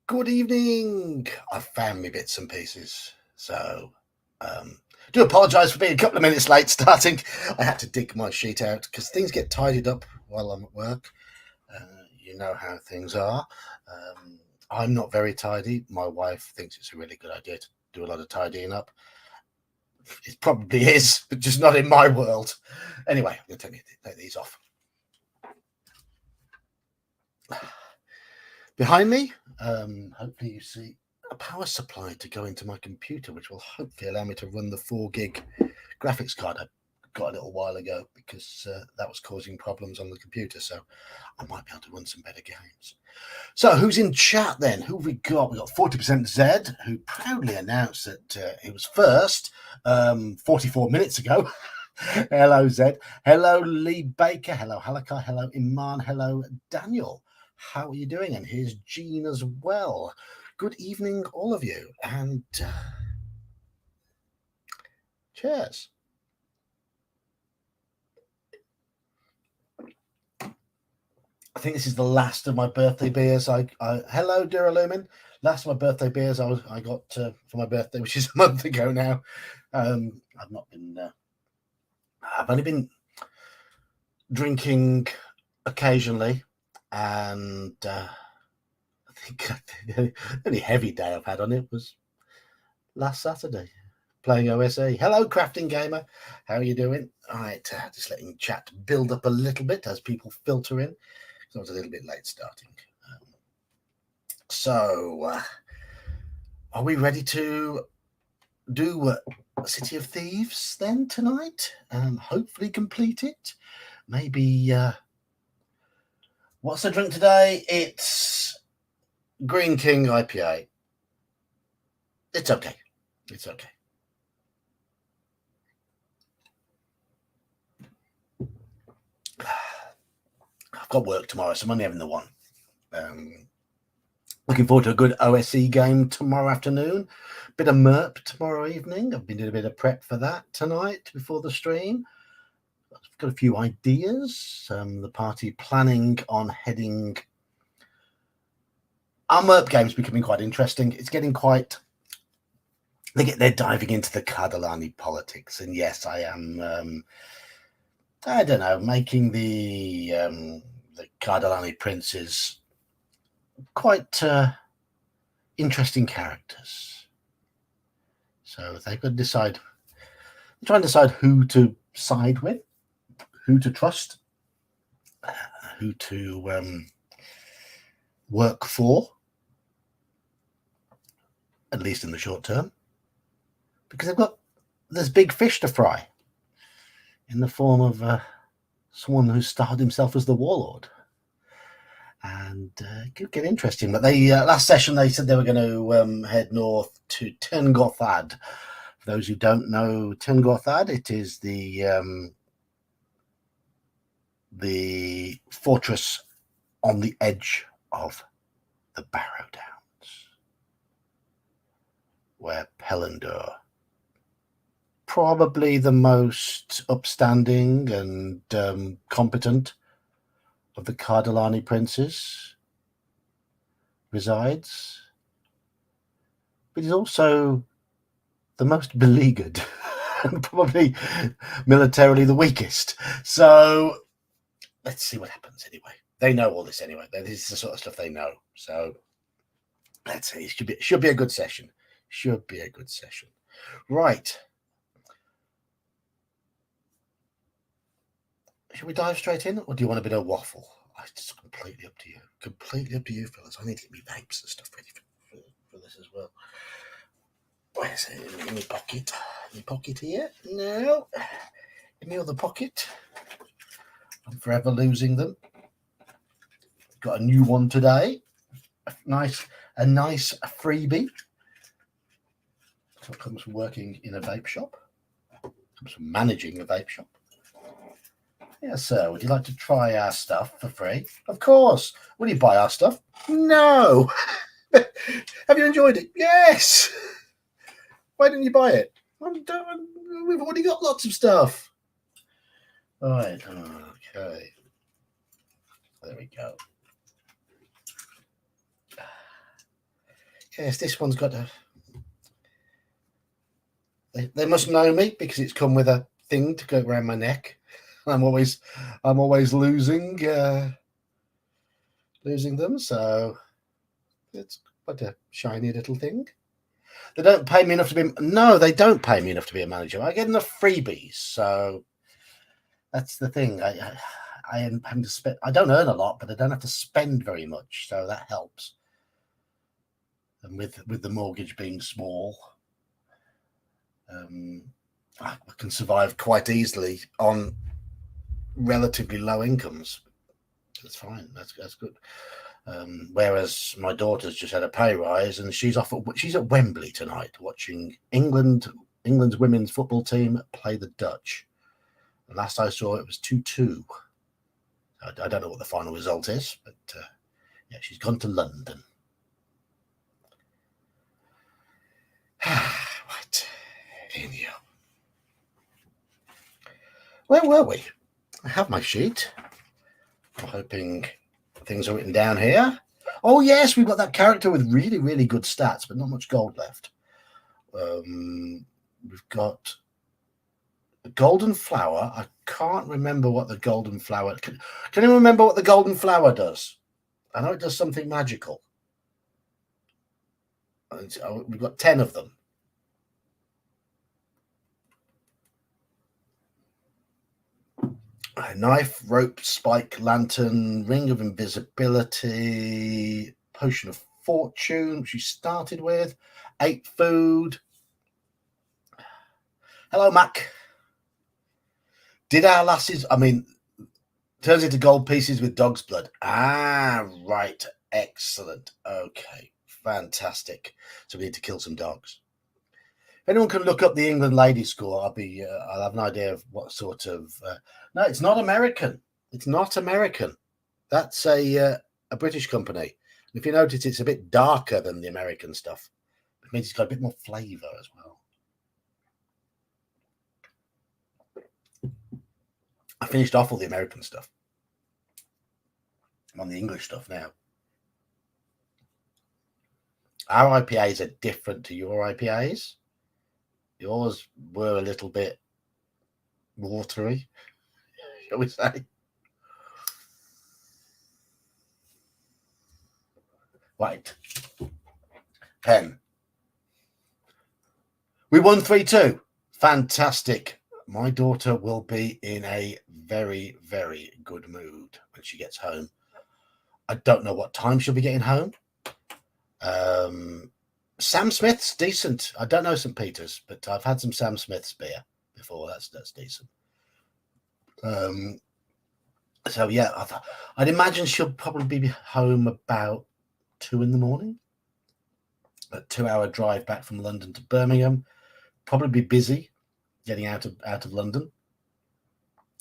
Good evening. I found me bits and pieces. So, do apologise for being a couple of minutes late starting. I had to dig my sheet out because things get tidied up while I'm at work. You know how things are. I'm not very tidy. My wife thinks it's a really good idea to do a lot of tidying up. It probably is, but just not in my world. Anyway, I'm going to take these off. Behind me, hopefully you see a power supply to go into my computer, which will hopefully allow me to run the 4 gig graphics card I got a little while ago because that was causing problems on the computer. So I might be able to run some better games. So who's in chat then? Who have we got? We got 40% Zed, who proudly announced that he was first 44 minutes ago. Hello, Zed. Hello, Lee Baker. Hello, Halakha. Hello, Iman. Hello, Daniel. How are you doing? And here's Jean as well. Good evening, all of you. And cheers. I think this is the last of my birthday beers. Hello, Duralumin. Last of my birthday beers I got for my birthday, which is a month ago now. I've not been. I've only been drinking occasionally, and I think the only heavy day I've had on it was last Saturday playing OSE. Hello, Crafting Gamer. How are you doing? All right, just letting chat build up a little bit as people filter in. I was a little bit late starting. So, are we ready to do City of Thieves then tonight? Hopefully complete it. Maybe. What's the drink today? It's Green King IPA. It's okay. It's okay. I've got work tomorrow, so I'm only having the one. Looking forward to a good OSE game tomorrow afternoon. Bit of MERP tomorrow evening. I've been doing a bit of prep for that tonight before the stream. I've got a few ideas. The party planning on heading. Our MERP game's becoming quite interesting. It's getting quite. They're diving into the Cardellani politics, and yes, I am. I don't know, making the Cardellani princes quite interesting characters. So they've got to decide. Try and decide who to side with, who to trust, who to work for, at least in the short term, because there's big fish to fry in the form of someone who styled himself as the warlord. And it could get interesting. But they last session they said they were going to head north to Tengorthad. For those who don't know Tengorthad, it is the fortress on the edge of the Barrow Downs, where Pelennor, probably the most upstanding and competent of the Cardellani princes, resides, but he's also the most beleaguered and probably militarily the weakest. So let's see what happens anyway. They know all this anyway. This is the sort of stuff they know. So let's see. It should be a good session. Should be a good session. Right. Should we dive straight in, or do you want a bit of waffle? It's completely up to you. Completely up to you, fellas. I need to get me vapes and stuff ready for this as well. Where's it? In my pocket. My pocket here. No. In the other pocket. I'm forever losing them. Got a new one today. A nice freebie. So it comes from working in a vape shop. It comes from managing a vape shop. Yes, sir. Would you like to try our stuff for free? Of course. Will you buy our stuff? No. Have you enjoyed it? Yes. Why didn't you buy it? We've already got lots of stuff. All right. Okay. There we go. Yes, this one's got a. They must know me because it's come with a thing to go around my neck. I'm always losing them, so it's quite a shiny little thing. They don't pay me enough to be. No, they don't pay me enough to be a manager. I get enough freebies, so that's the thing. I am having to spend. I don't earn a lot, but I don't have to spend very much, so that helps. And with the mortgage being small, I can survive quite easily on relatively low incomes. That's fine. That's good. Whereas my daughter's just had a pay rise, and she's at Wembley tonight watching England's women's football team play the Dutch. And last I saw, it was 2-2. I don't know what the final result is, but yeah, she's gone to London. Right, anyhow. Where were we? I have my sheet. I'm hoping things are written down here. Oh yes, we've got that character with really, really good stats, but not much gold left. We've got the golden flower. I can't remember what the golden flower. Can you remember what the golden flower does? I know it does something magical. We've got 10 of them. Knife, rope, spike, lantern, ring of invisibility, potion of fortune, which you started with, 8 food. Hello, Mac. Did our lasses, turns into gold pieces with dog's blood. Ah, right. Excellent. Okay. Fantastic. So we need to kill some dogs. If anyone can look up the England ladies score, I'll have an idea of what sort of. No, it's not American. It's not American. That's a British company. And if you notice, it's a bit darker than the American stuff. It means it's got a bit more flavour as well. I finished off all the American stuff. I'm on the English stuff now. Our IPAs are different to your IPAs. Yours were a little bit watery, shall we say. Right. Pen. We won 3-2. Fantastic. My daughter will be in a very, very good mood when she gets home. I don't know what time she'll be getting home. Sam Smith's decent. I don't know St. Peter's, but I've had some Sam Smith's beer before. That's decent. So yeah, I'd imagine she'll probably be home about 2 a.m. A 2-hour drive back from London to Birmingham. Probably be busy getting out of London.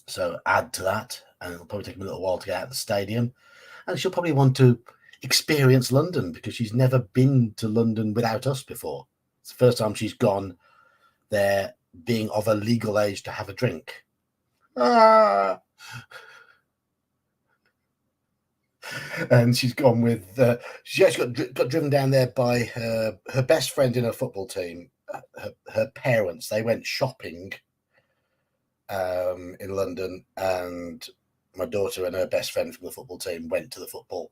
So add to that, and it'll probably take me a little while to get out of the stadium. And she'll probably want to experience London because she's never been to London without us before. It's the first time she's gone there being of a legal age to have a drink. And she's gone with she actually got driven down there by her best friend in her football team. Her parents, they went shopping in London, and my daughter and her best friend from the football team went to the football.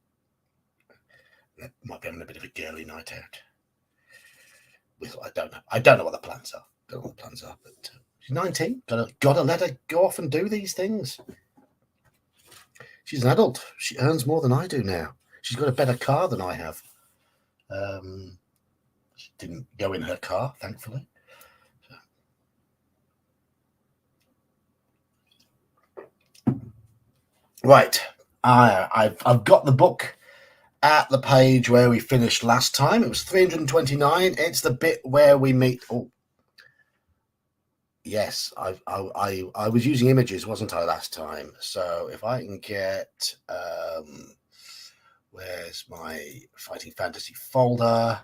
They might be having a bit of a girly night out. I don't know what the plans are. But she's 19. Gotta let her go off and do these things. She's an adult. She earns more than I do now. She's got a better car than I have. She didn't go in her car, thankfully. Right. I've got the book at the page where we finished last time. It was 329. It's the bit where we meet. Oh, yes. I was using images, wasn't I, last time? So if I can get where's my Fighting Fantasy folder?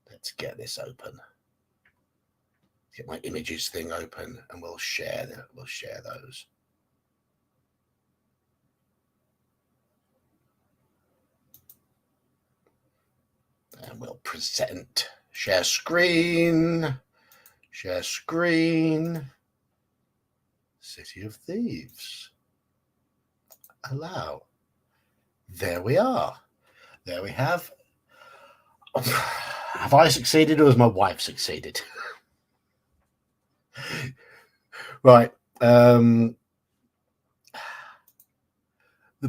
Let's get this open. Get my images thing open, and we'll share those. And we'll present. Share screen. Share screen. City of Thieves. Allow. There we are. There we have. Have I succeeded or has my wife succeeded? Right. The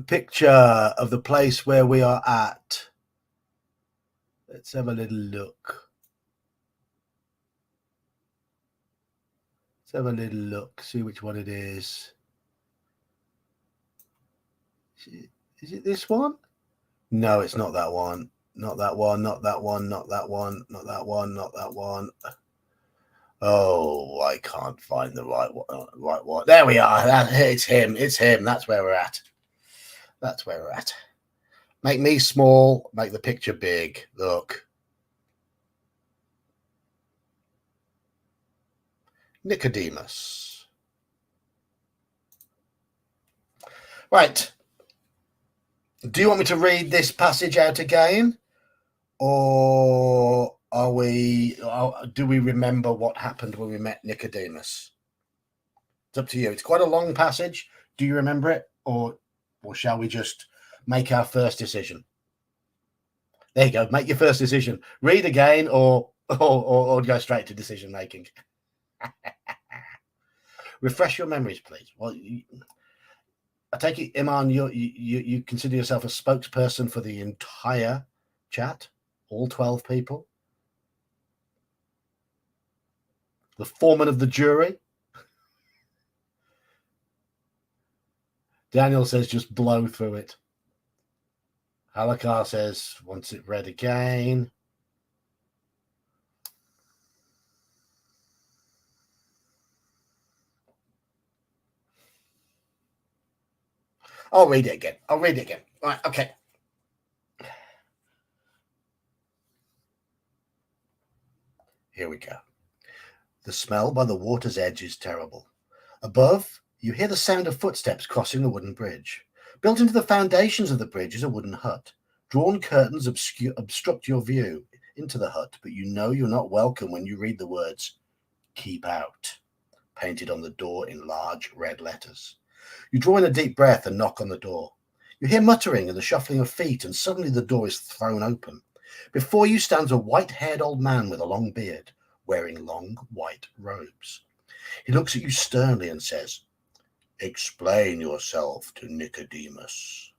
picture of the place where we are at. Let's have a little look. Let's have a little look. See which one it is. Is it this one? No, it's not that one. Not that one. Not that one. Not that one. Not that one. Not that one. Oh, I can't find the right one. Right one. There we are. It's him. It's him. That's where we're at. That's where we're at. Make me small. Make the picture big. Look. Nicodemus. Right. Do you want me to read this passage out again? Or do we remember what happened when we met Nicodemus? It's up to you. It's quite a long passage. Do you remember it? Or shall we just make our first decision? There you go. Make your first decision. Read again or go straight to decision making. Refresh your memories, please. Well, I take it, Iman, you consider yourself a spokesperson for the entire chat? All 12 people? The foreman of the jury? Daniel says just blow through it. Halakar says wants it read again. I'll read it again. Right, okay. Here we go. The smell by the water's edge is terrible. Above, you hear the sound of footsteps crossing the wooden bridge. Built into the foundations of the bridge is a wooden hut. Drawn curtains obstruct your view into the hut, but you know you're not welcome when you read the words, "Keep out," painted on the door in large red letters. You draw in a deep breath and knock on the door. You hear muttering and the shuffling of feet, and suddenly the door is thrown open. Before you stands a white-haired old man with a long beard, wearing long white robes. He looks at you sternly and says, "Explain yourself to Nicodemus."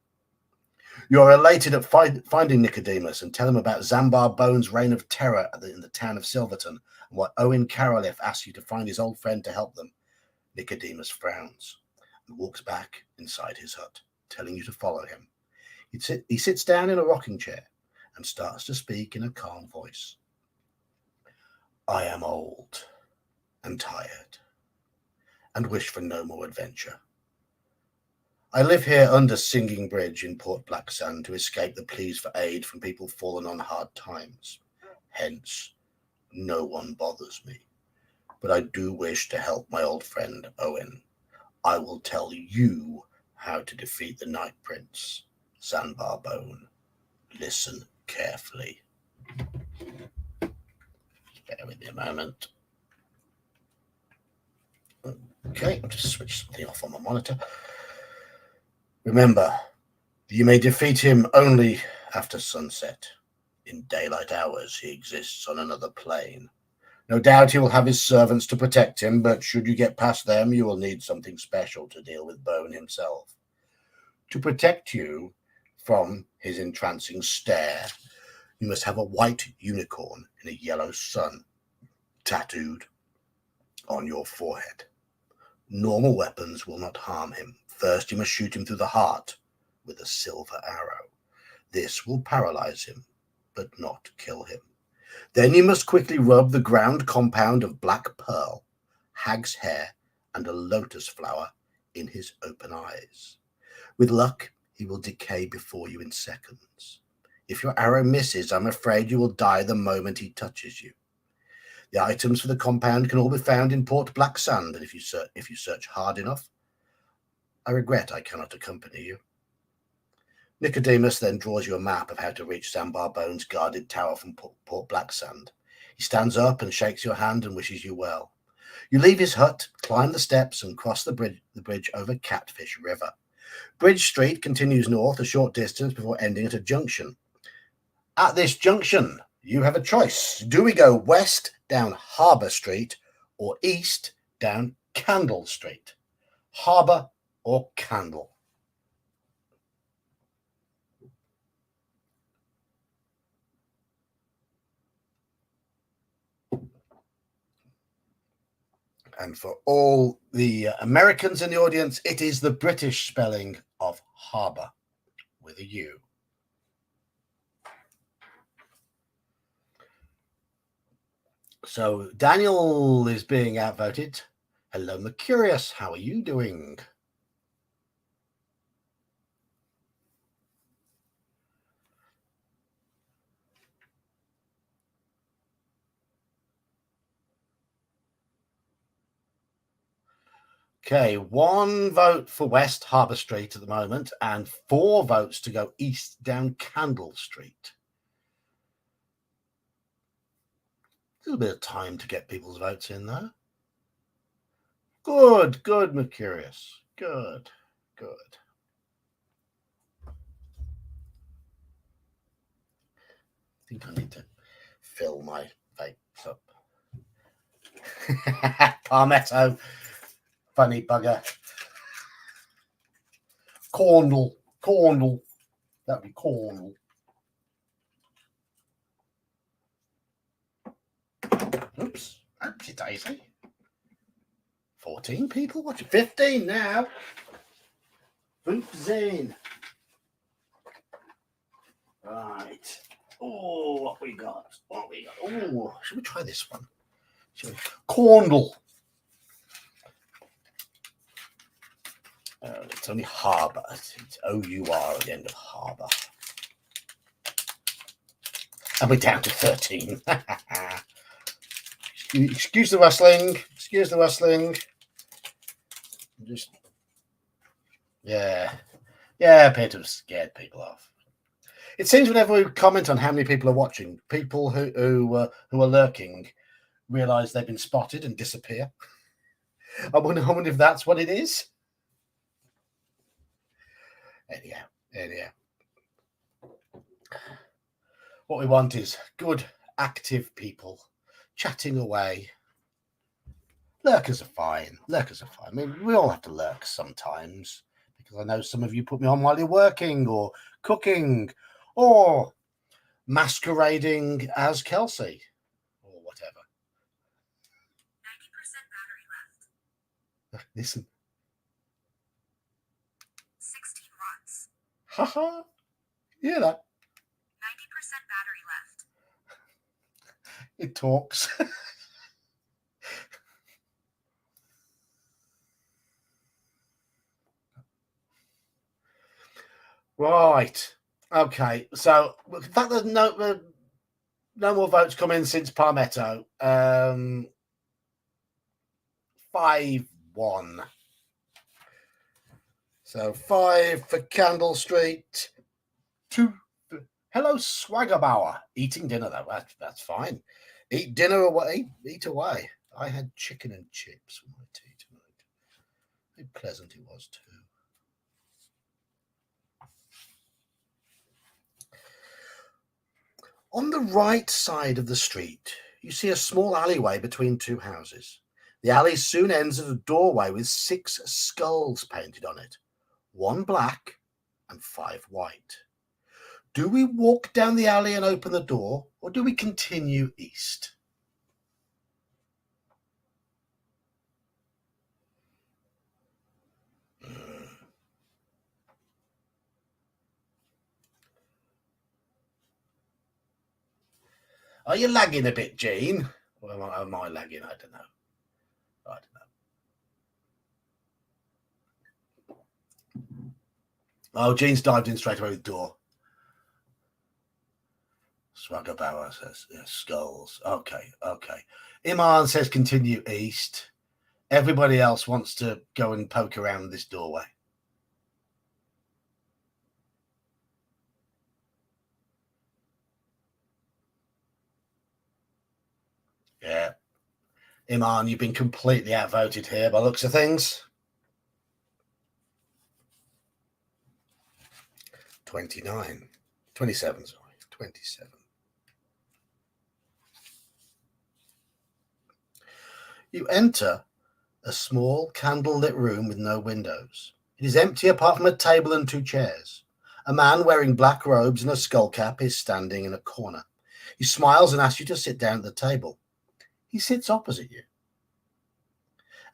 You are elated at finding Nicodemus and tell him about Zambar Bone's reign of terror in the town of Silverton and what Owen Caroliff asked you to find his old friend to help them. Nicodemus frowns and walks back inside his hut, telling you to follow him. He sits down in a rocking chair and starts to speak in a calm voice. "I am old and tired and wish for no more adventure. I live here under Singing Bridge in Port Blacksand to escape the pleas for aid from people fallen on hard times. Hence, no one bothers me. But I do wish to help my old friend Owen. I will tell you how to defeat the Night Prince, Zanbar Bone. Listen carefully." Bear with me a moment. Okay, I'll just switch something off on my monitor. Remember, you may defeat him only after sunset. In daylight hours, he exists on another plane. No doubt he will have his servants to protect him, but should you get past them, you will need something special to deal with Bone himself. To protect you from his entrancing stare, you must have a white unicorn in a yellow sun tattooed on your forehead. Normal weapons will not harm him. First, you must shoot him through the heart with a silver arrow. This will paralyze him, but not kill him. Then you must quickly rub the ground compound of black pearl, hag's hair, and a lotus flower in his open eyes. With luck, he will decay before you in seconds. If your arrow misses, I'm afraid you will die the moment he touches you. The items for the compound can all be found in Port Blacksand, and if you search hard enough, I regret I cannot accompany you. Nicodemus then draws you a map of how to reach Sandbar Bones' guarded tower from Port Blacksand. He stands up and shakes your hand and wishes you well. You leave his hut, climb the steps, and cross the bridge over Catfish River. Bridge Street continues north a short distance before ending at a junction. At this junction, you have a choice. Do we go west down Harbour Street or east down Candle Street? Harbour or Candle? And for all the Americans in the audience, it is the British spelling of harbour with a U. So Daniel is being outvoted. Hello, Mercurius. How are you doing? Okay, 1 vote for West Harbour Street at the moment and 4 votes to go east down Candle Street. A little bit of time to get people's votes in there. Good, Mercurius. Good. I think I need to fill my vapes up. Palmetto. Funny bugger. Cornwall. That'd be Cornwall. Oops. Oopsie daisy. 14 people watching. 15 now. Oopsie. Right. Oh, what we got? Oh, should we try this one? Cornwall. It's only harbour. It's O-U-R at the end of harbour. And we're down to 13. Excuse the rustling. Just, yeah, appear to have scared people off. It seems whenever we comment on how many people are watching, people who are lurking realise they've been spotted and disappear. I wonder if that's what it is. Anyhow. What we want is good, active people chatting away. Lurkers are fine. I mean, we all have to lurk sometimes, because I know some of you put me on while you're working or cooking or masquerading as Kelsey or whatever. 90% battery left. Listen. 16 watts. Haha. Hear that? 90% battery left. It talks. Right. Okay. So the fact there's no more votes come in since Palmetto. 5-1. So 5 for Candle Street. 2. Hello, Swaggerbauer. Eating dinner though. That's fine. Eat dinner away. Eat away. I had chicken and chips for my tea tonight. How pleasant it was too. On the right side of the street, you see a small alleyway between 2 houses. The alley soon ends at a doorway with 6 skulls painted on it, 1 black and 5 white. Do we walk down the alley and open the door, or do we continue east? Are you lagging a bit, Gene? Or am I lagging? I don't know. Oh, Gene's dived in straight away with the door. Swaggerbauer says, yeah, skulls. Okay. Iman says continue east. Everybody else wants to go and poke around this doorway. Yeah. Iman, you've been completely outvoted here by looks of things. 29. 27, sorry. 27. You enter a small candle-lit room with no windows. It is empty apart from a table and 2 chairs. A man wearing black robes and a skull cap is standing in a corner. He smiles and asks you to sit down at the table. He sits opposite you.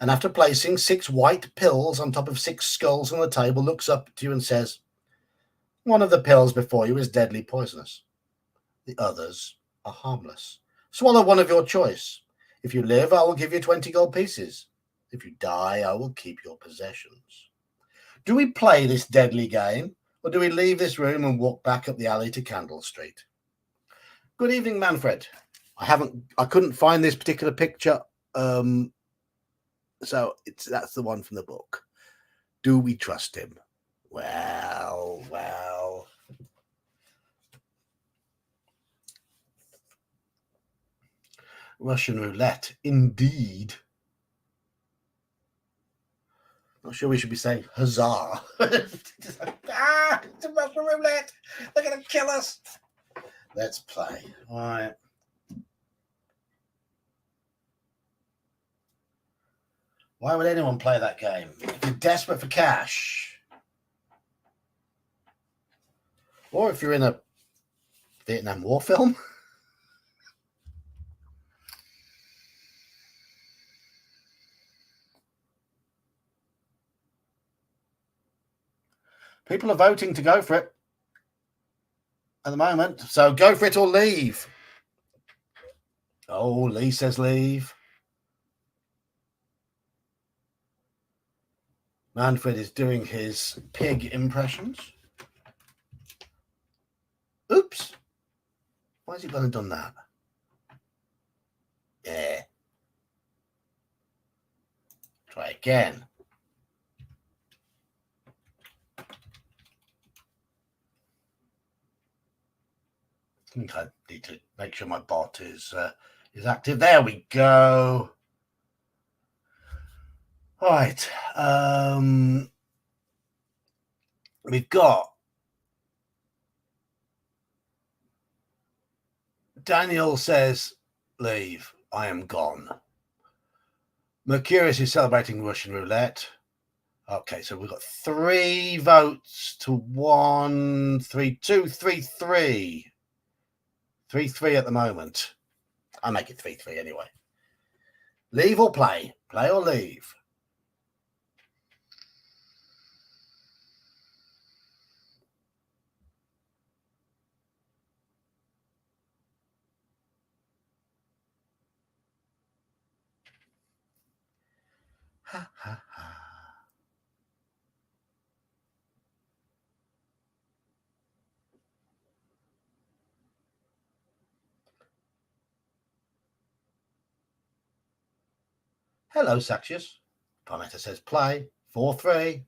And after placing 6 white pills on top of 6 skulls on the table, looks up to you and says, "One of the pills before you is deadly poisonous. The others are harmless. Swallow one of your choice. If you live, I will give you 20 gold pieces. If you die, I will keep your possessions. Do we play this deadly game, or do we leave this room and walk back up the alley to Candle Street?" Good evening, Manfred. I couldn't find this particular picture, so that's the one from the book. Do we trust him? Well. Russian roulette, indeed. Not sure we should be saying huzzah. It's a Russian roulette. They're going to kill us. Let's play. All right. Why would anyone play that game? If you're desperate for cash. Or if you're in a Vietnam War film. People are voting to go for it at the moment. So go for it or leave. Oh, Lee says leave. Manfred is doing his pig impressions. Oops. Why has he gone and done that? Yeah. Try again. I think I need to make sure my bot is active. There we go. All right. We've got Daniel says, leave. I am gone. Mercurius is celebrating Russian roulette. Okay, so we've got 3 votes to 1, 3, 2, 3, 3. 3-3 at the moment. I'll make it 3-3 anyway. Leave or play? Play or leave? Ha ha ha. Hello, Saxius. Palmetto says play. 4-3.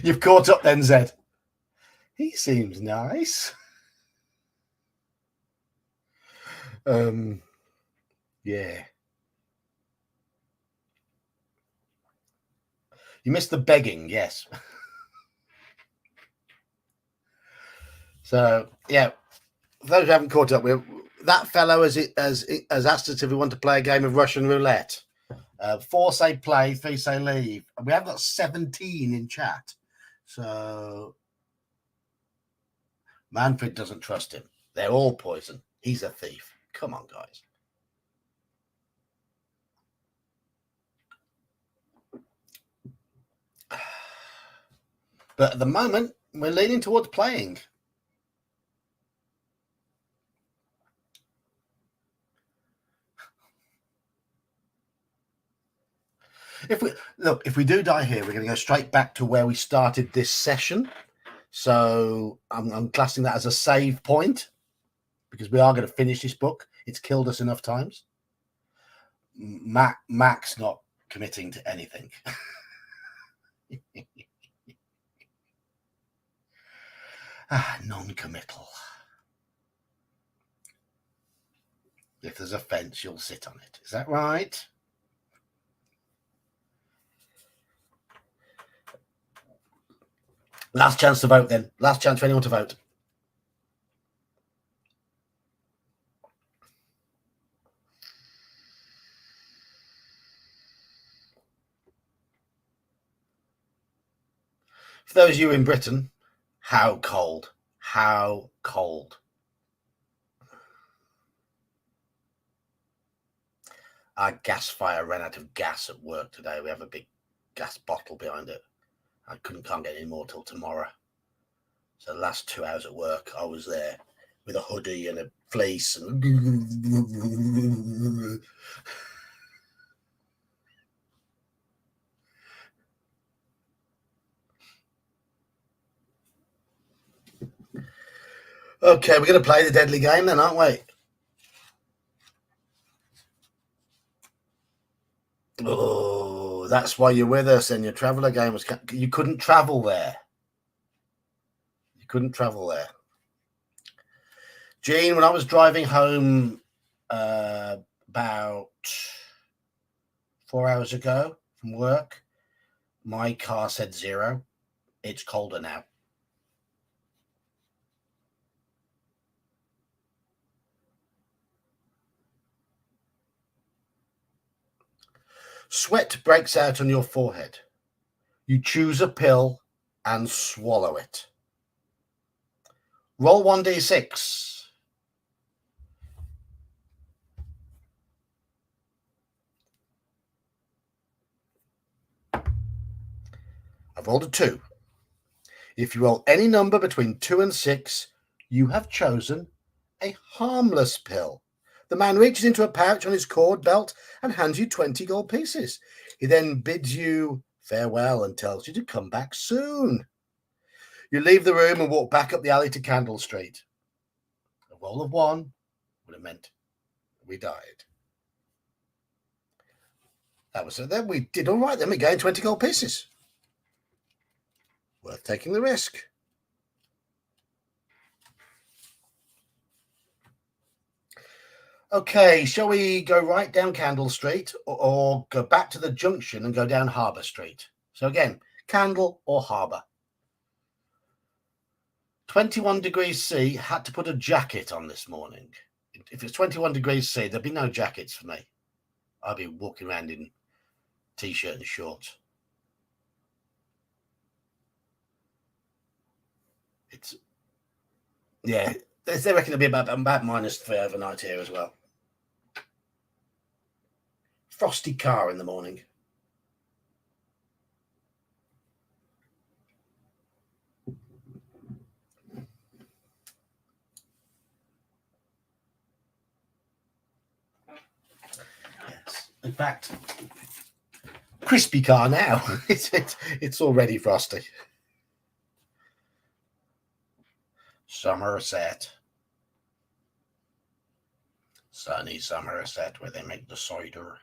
You've caught up then, Zed. He seems nice. Yeah. You missed the begging, yes. So, yeah, for those who haven't caught up, that fellow has asked us if we want to play a game of Russian roulette. 4 say play, 3 say leave. And we have got 17 in chat. So Manfred doesn't trust him. They're all poison. He's a thief. Come on, guys. But at the moment, we're leaning towards playing. If we do die here, we're going to go straight back to where we started this session. So I'm classing that as a save point because we are going to finish this book. It's killed us enough times. Mac's not committing to anything. Non-committal. If there's a fence, you'll sit on it. Is that right? Last chance to vote then. Last chance for anyone to vote. For those of you in Britain, how cold? How cold? Our gas fire ran out of gas at work today. We have a big gas bottle behind it. I can't get any more till tomorrow. So the last 2 hours at work, I was there with a hoodie and a fleece and okay, we're going to play the deadly game then, aren't we? Oh, that's why you're with us and your traveller game was... You couldn't travel there. You couldn't travel there. Gene, when I was driving home about 4 hours ago from work, my car said 0. It's colder now. Sweat breaks out on your forehead. You choose a pill and swallow it. Roll 1d6. I've rolled a 2. If you roll any number between 2 and 6, you have chosen a harmless pill. The man reaches into a pouch on his cord belt and hands you 20 gold pieces. He then bids you farewell and tells you to come back soon. You leave the room and walk back up the alley to Candle Street. A roll of 1 would have meant we died. That was it. Then we did all right. Then we gained 20 gold pieces. Worth taking the risk. Okay, shall we go right down Candle Street or go back to the junction and go down Harbour Street? So again, Candle or Harbour. 21 degrees C, had to put a jacket on this morning. If it's 21 degrees C, there'd be no jackets for me. I'd be walking around in t-shirt and shorts. It's, yeah, they reckon it'll be about -3 overnight here as well. Frosty car in the morning. Yes. In fact, crispy car now. It's already frosty. Somerset. Sunny Somerset, where they make the cider.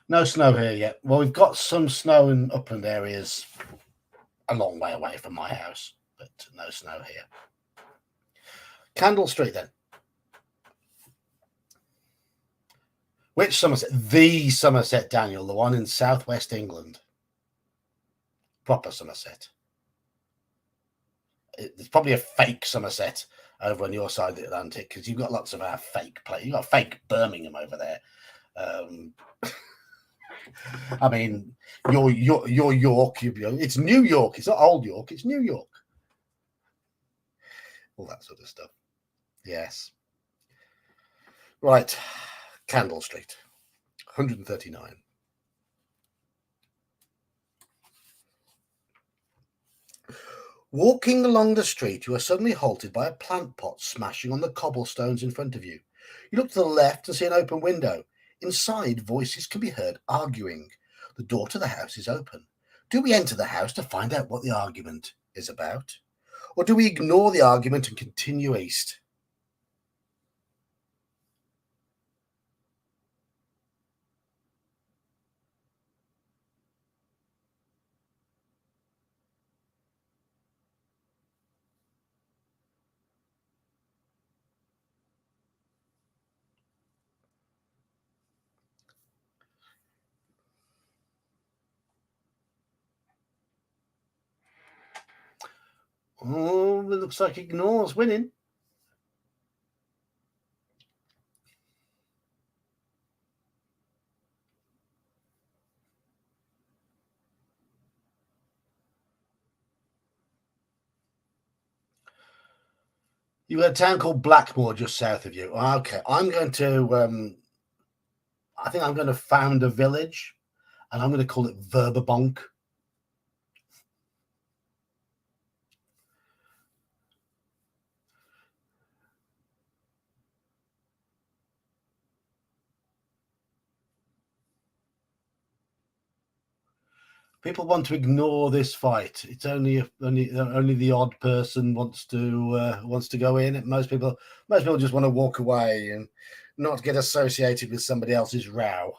No snow here yet. Well, we've got some snow in upland areas a long way away from my house, but no snow here. Candle Street, then. Which Somerset? The Somerset, Daniel, the one in southwest England. Proper Somerset. It's probably a fake Somerset over on your side of the Atlantic, because you've got lots of our fake places. You've got fake Birmingham over there. I mean, your York, it's New York. It's not Old York. It's New York. All that sort of stuff. Yes. Right. Candle Street, 139. Walking along the street, you are suddenly halted by a plant pot smashing on the cobblestones in front of you. You look to the left and see an open window. Inside, voices can be heard arguing. The door to the house is open. Do we enter the house to find out what the argument is about? Or do we ignore the argument and continue east? Oh, it looks like Ignore's winning. You've got a town called Blackmore just south of you. Okay, I'm going to. I think I'm going to found a village, and I'm going to call it Verbabonk. People want to ignore this fight. It's only the odd person wants to go in. Most people just want to walk away and not get associated with somebody else's row,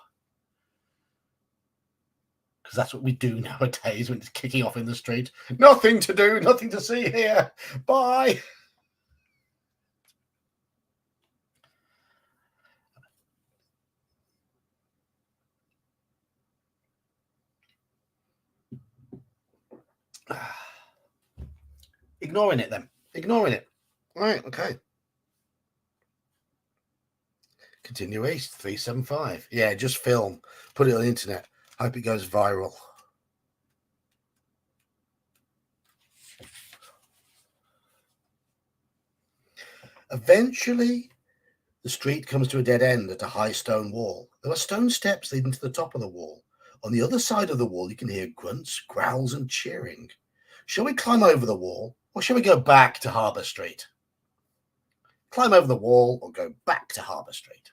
because that's what we do nowadays when it's kicking off in the street. Nothing to do, nothing to see here. Bye. Ignoring it then. Ignoring it. Right, okay. Continue east, 375. Yeah, just film. Put it on the internet. Hope it goes viral. Eventually, the street comes to a dead end at a high stone wall. There are stone steps leading to the top of the wall. On the other side of the wall, you can hear grunts, growls, and cheering. Shall we climb over the wall, or shall we go back to Harbour Street? Climb over the wall or go back to Harbour Street?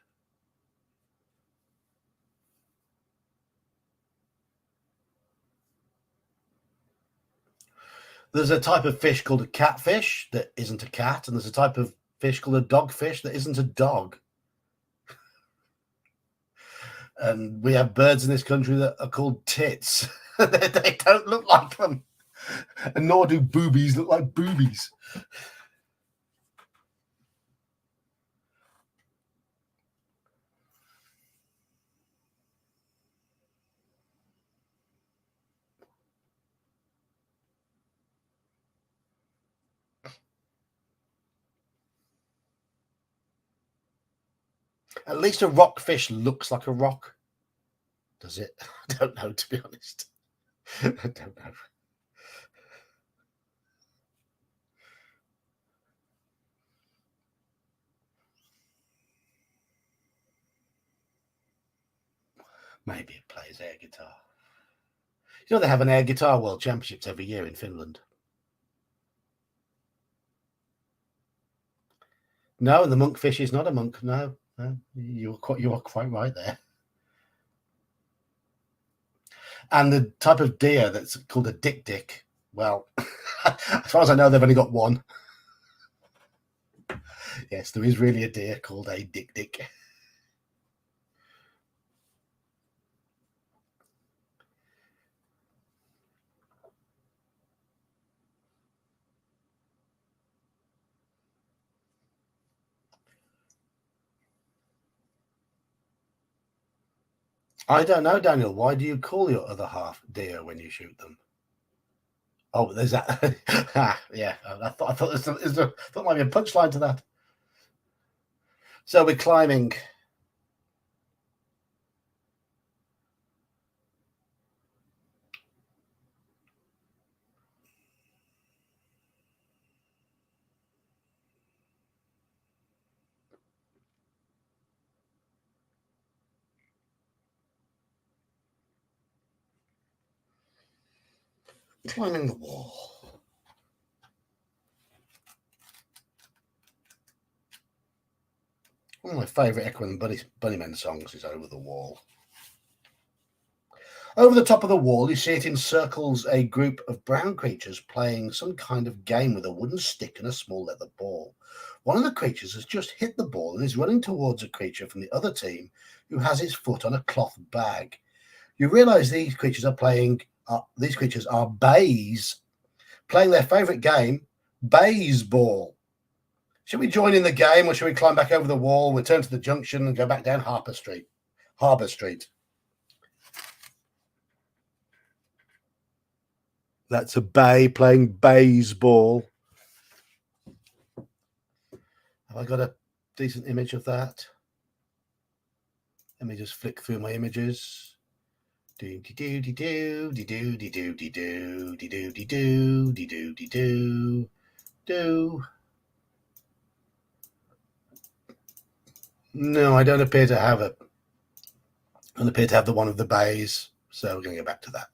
There's a type of fish called a catfish that isn't a cat, and there's a type of fish called a dogfish that isn't a dog. And we have birds in this country that are called tits. They don't look like them, and nor do boobies look like boobies. At least a rockfish looks like a rock. Does it? I don't know, to be honest. I don't know. Maybe it plays air guitar. You know, they have an air guitar world championships every year in Finland. No, the monkfish is not a monk. No, you are quite right there. And the type of deer that's called a dick, well, as far as I know, they've only got one. Yes, there is really a deer called a dick. I don't know, Daniel. Why do you call your other half deer when you shoot them? Oh, there's that. Yeah, I thought there might be a punchline to that. So we're climbing. Climbing the wall. One of my favourite Echo and Bunnymen songs is Over the Wall. Over the top of the wall, you see it encircles a group of brown creatures playing some kind of game with a wooden stick and a small leather ball. One of the creatures has just hit the ball and is running towards a creature from the other team who has its foot on a cloth bag. You realise these creatures are bays, playing their favourite game, baseball. Should we join in the game, or should we climb back over the wall, return to the junction, and go back down Harbour Street? That's a bay playing baseball. Have I got a decent image of that? Let me just flick through my images. Do de do de do de do de do de do de do de do de do de do do. No, I don't appear to have it. I don't appear to have the one of the bays, so we're going to go back to that.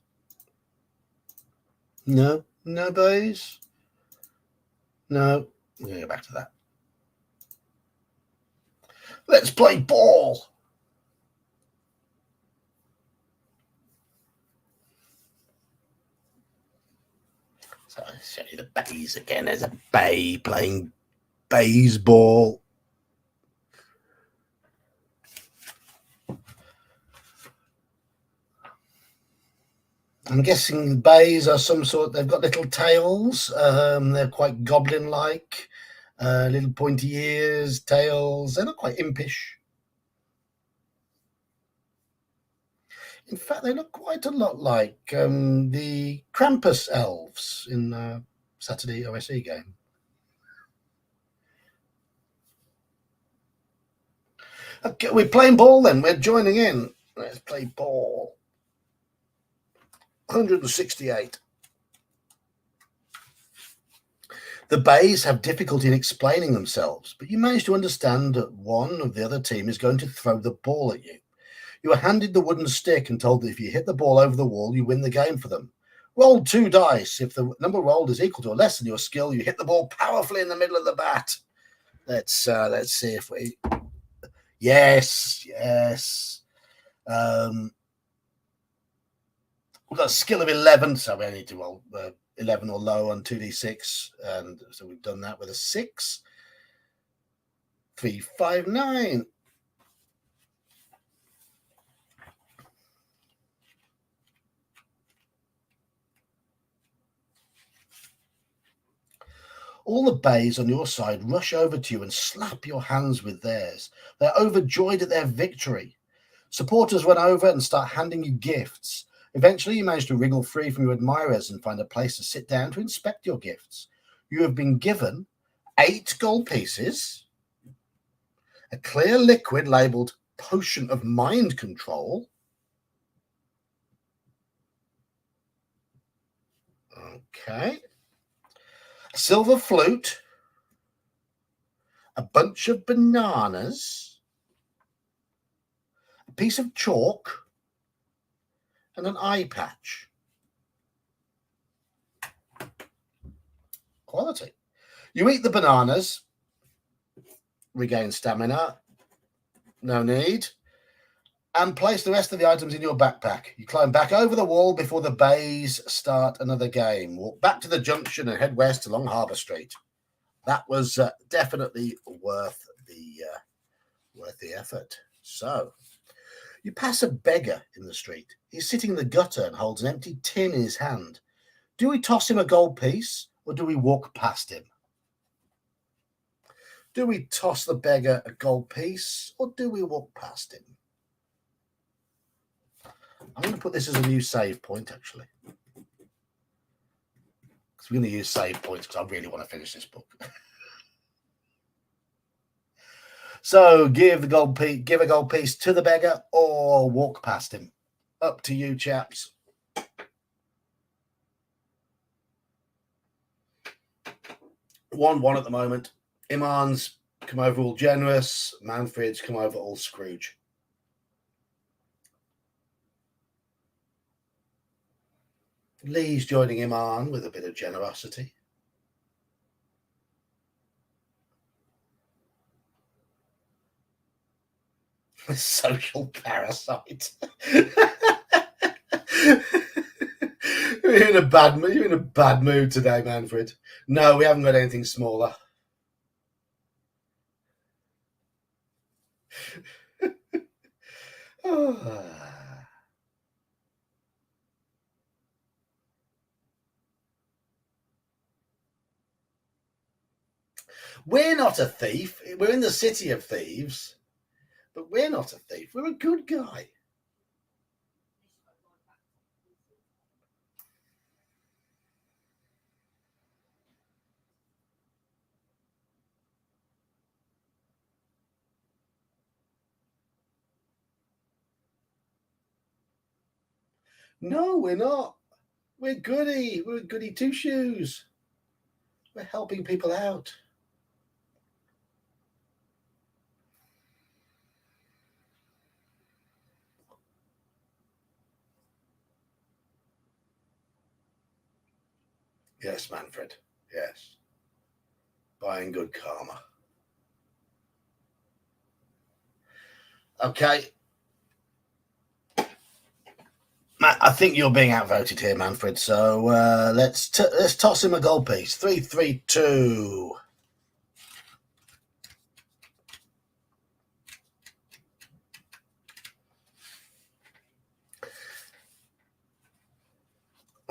No, no bays. No, we're going to go back to that. Let's play ball. So I'll show you the bays again. There's a bay playing baseball. I'm guessing the bays are some sort. They've got little tails. They're quite goblin-like. Little pointy ears, tails. They're not quite impish. In fact, they look quite a lot like the Krampus elves in Saturday OSE game. Okay, we're playing ball then. We're joining in. Let's play ball. 168. The bays have difficulty in explaining themselves, but you manage to understand that one of the other team is going to throw the ball at you. You are handed the wooden stick and told that if you hit the ball over the wall, you win the game for them. Roll 2 dice. If the number rolled is equal to or less than your skill, you hit the ball powerfully in the middle of the bat. Let's see if we. Yes. We've got a skill of 11, so we need to roll 11 or low on 2d6, and so we've done that with a 6. 3, 5, 9. All the bays on your side rush over to you and slap your hands with theirs. They're overjoyed at their victory. Supporters run over and start handing you gifts. Eventually, you manage to wriggle free from your admirers and find a place to sit down to inspect your gifts. You have been given 8 gold pieces, a clear liquid labeled Potion of Mind Control. Okay. A silver flute, a bunch of bananas, a piece of chalk, and an eye patch. Quality. You eat the bananas, regain stamina, no need, and place the rest of the items in your backpack. You climb back over the wall before the bays start another game. Walk back to the junction and head west along Harbour Street. That was definitely worth the effort. So, you pass a beggar in the street. He's sitting in the gutter and holds an empty tin in his hand. Do we toss him a gold piece or do we walk past him? Do we toss the beggar a gold piece or do we walk past him? I'm going to put this as a new save point, actually. Because we're going to use save points because I really want to finish this book. So give a gold piece to the beggar or walk past him. Up to you, chaps. 1-1 at the moment. Iman's come over all generous. Manfred's come over all Scrooge. Lee's joining Iman with a bit of generosity. Social parasite. You're in a bad mood today, Manfred. No, we haven't got anything smaller. We're not a thief. We're in the city of thieves, but we're not a thief. We're a good guy. No, we're not. We're goody. We're goody two shoes. We're helping people out. Yes, Manfred. Yes. Buying good karma. Okay. Matt, I think you're being outvoted here, Manfred. So let's toss him a gold piece. 3-3-2.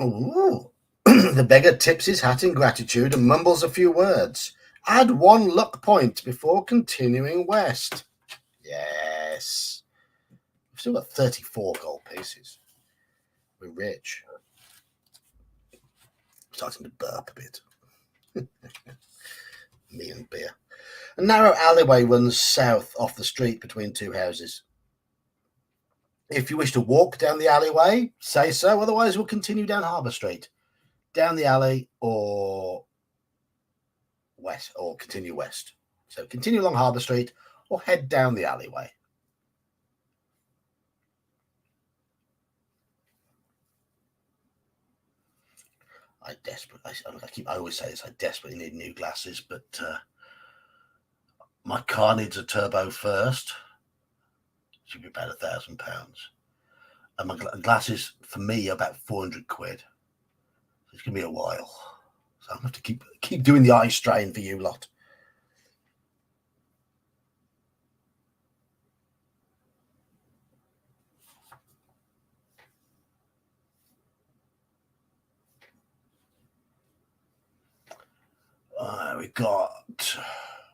Ooh. The beggar tips his hat in gratitude and mumbles a few words. Add 1 luck point before continuing west. Yes. We've still got 34 gold pieces. We're rich. I'm starting to burp a bit. Me and beer. A narrow alleyway runs south off the street between 2 houses. If you wish to walk down the alleyway, say so. Otherwise, we'll continue down Harbour Street. Down the alley or west, or continue west. So continue along Harbour Street or head down the alleyway. I always say this, I desperately need new glasses, but my car needs a turbo first. Should be about £1,000. And my glasses, for me, are about 400 quid. So it's going to be a while. So I'm going to have to keep doing the eye strain for you lot.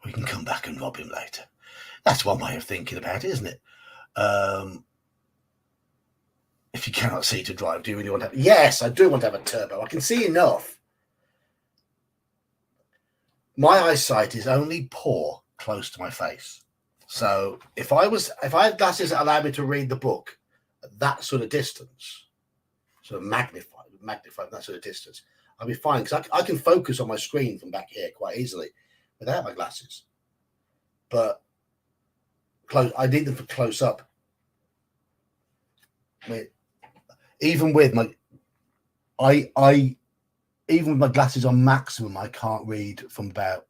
We can come back and rob him later. That's one way of thinking about it, isn't it? If you cannot see to drive, do you really want to have? Yes, I do want to have a turbo. I can see enough. My eyesight is only poor close to my face. So if I had glasses that allowed me to read the book at that sort of distance, sort of magnified that sort of distance, I'd be fine because I can focus on my screen from back here quite easily without my glasses. But I need them for close up. I mean, even with my glasses on maximum, I can't read from about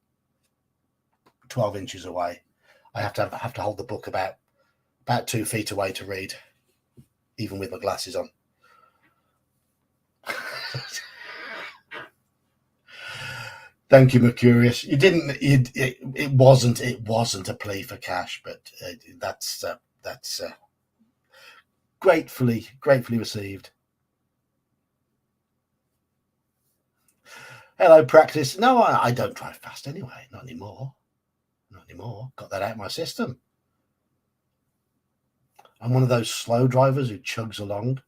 12 inches away. I have to hold the book about 2 feet away to read, even with my glasses on. Thank you, Mercurius. You didn't. It wasn't a plea for cash, but that's gratefully received. Hello, practice. No, I don't drive fast anyway. Not anymore. Got that out of my system. I'm one of those slow drivers who chugs along.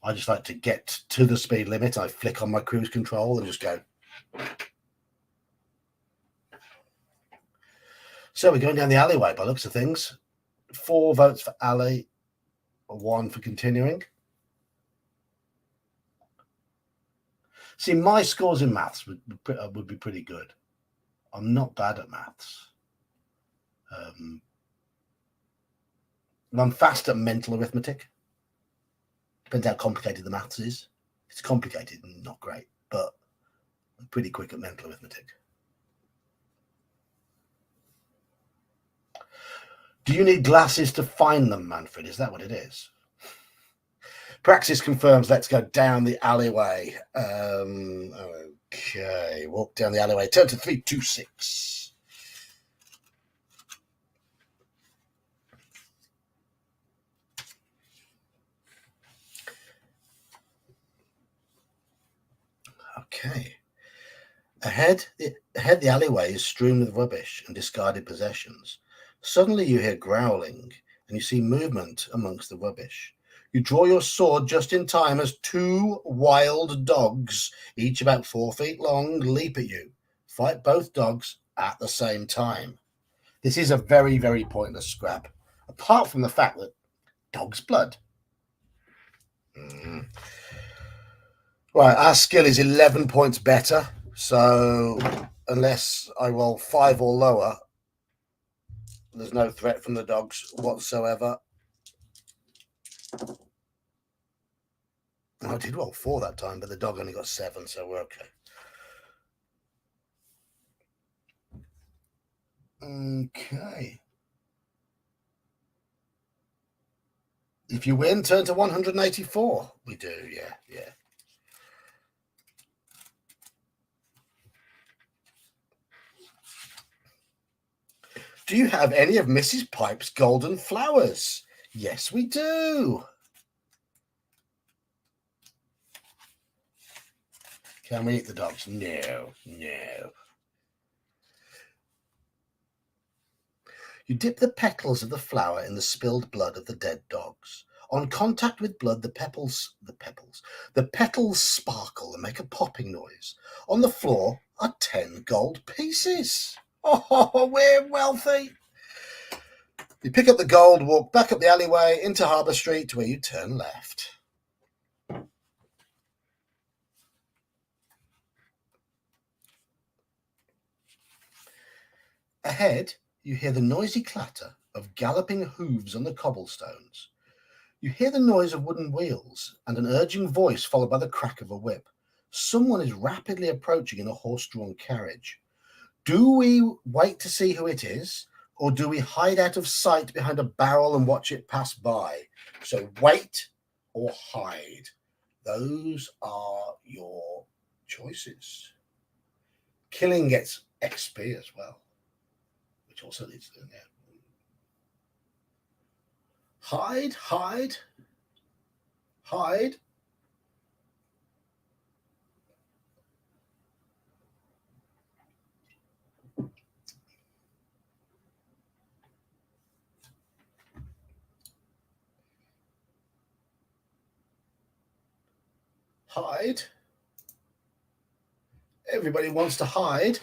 I just like to get to the speed limit. I flick on my cruise control and just go. So we're going down the alleyway by looks of things. 4 votes for alley, 1 for continuing. See, my scores in maths would be pretty good. I'm not bad at maths. I'm fast at mental arithmetic. Depends how complicated the maths is. If it's complicated, not great, but I'm pretty quick at mental arithmetic. Do you need glasses to find them, Manfred? Is that what it is? Praxis confirms, let's go down the alleyway. Okay, walk down the alleyway. Turn to 326. Okay. Ahead, the alleyway is strewn with rubbish and discarded possessions. Suddenly you hear growling and you see movement amongst the rubbish. You draw your sword just in time as 2 wild dogs, each about 4 feet long, leap at you. Fight both dogs at the same time. This is a very, very pointless scrap, apart from the fact that dog's blood. Mm. Right, our skill is 11 points better. So unless I roll 5 or lower, there's no threat from the dogs whatsoever. I did roll 4 that time, but the dog only got 7, so we're okay. Okay. If you win, turn to 184. We do, yeah. Do you have any of Mrs. Pipe's golden flowers? Yes, we do. Can we eat the dogs? No. You dip the petals of the flower in the spilled blood of the dead dogs. On contact with blood, the petals sparkle and make a popping noise. On the floor are 10 gold pieces. Oh, we're wealthy. You pick up the gold, walk back up the alleyway into Harbour Street to where you turn left. Ahead, you hear the noisy clatter of galloping hooves on the cobblestones. You hear the noise of wooden wheels and an urging voice followed by the crack of a whip. Someone is rapidly approaching in a horse-drawn carriage. Do we wait to see who it is, or do we hide out of sight behind a barrel and watch it pass by? So wait or hide. Those are your choices. Killing gets XP as well, which also leads to hide. Hide. Everybody wants to hide.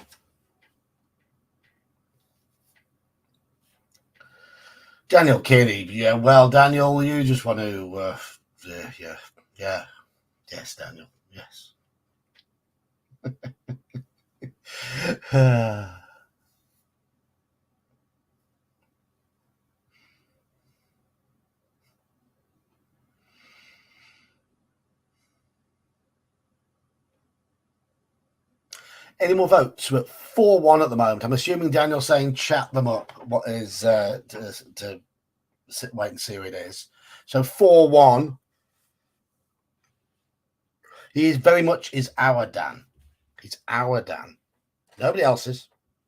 Daniel Kenny, yeah. Well, Daniel, you just want to, yeah. Yes, Daniel, yes. Any more votes? We're at 4-1 at the moment. I'm assuming Daniel's saying chat them up. What is to wait and see who it is. So 4-1. He is very much is our Dan. He's our Dan. Nobody else's.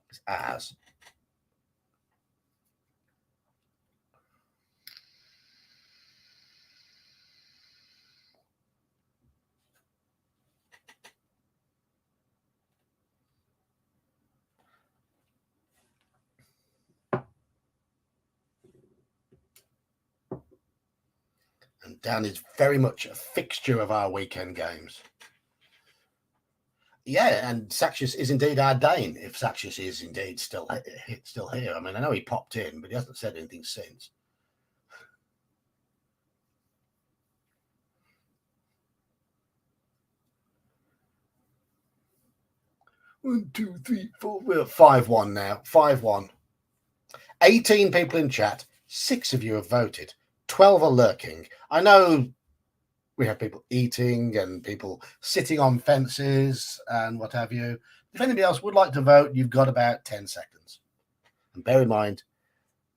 It's ours. And Dan is very much a fixture of our weekend games. Yeah, and Saxius is indeed our Dane, if Saxius is indeed still here. I mean, I know he popped in, but he hasn't said anything since. One, two, three, four. We're at 5-1 now. 5-1. 18 people in chat. 6 of you have voted. 12 are lurking. I know we have people eating and people sitting on fences and what have you. If anybody else would like to vote, you've got about 10 seconds. And bear in mind,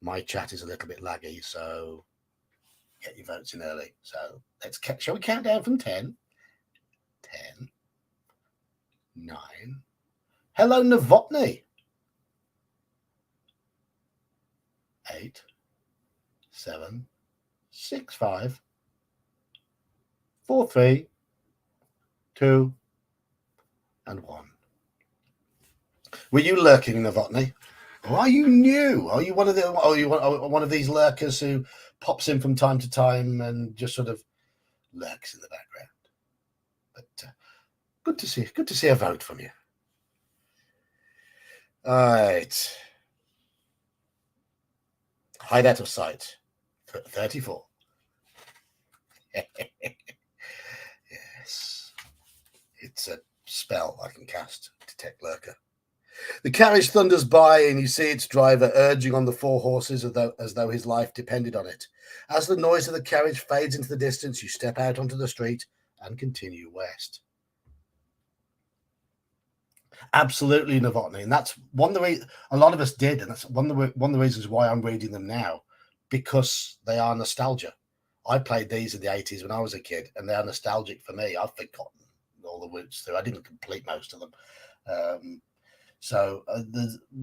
my chat is a little bit laggy, so get your votes in early. So shall we count down from 10? 10, 9. Hello, Novotny. 8, 7, 6, 5, 4, 3, 2, and 1. Were you lurking, Novotny? Or are you new? Are you one of these lurkers who pops in from time to time and just sort of lurks in the background? But good to see a vote from you. All right. Hide out of sight. 34. It's a spell I can cast, Detect Lurker. The carriage thunders by, and you see its driver urging on the 4 horses as though his life depended on it. As the noise of the carriage fades into the distance, you step out onto the street and continue west. Absolutely, Novotny, and that's one of the reasons a lot of us did, and that's one of the reasons why I'm reading them now, because they are nostalgia. I played these in the 80s when I was a kid, and they are nostalgic for me. I've forgotten all the routes through. I didn't complete most of them. So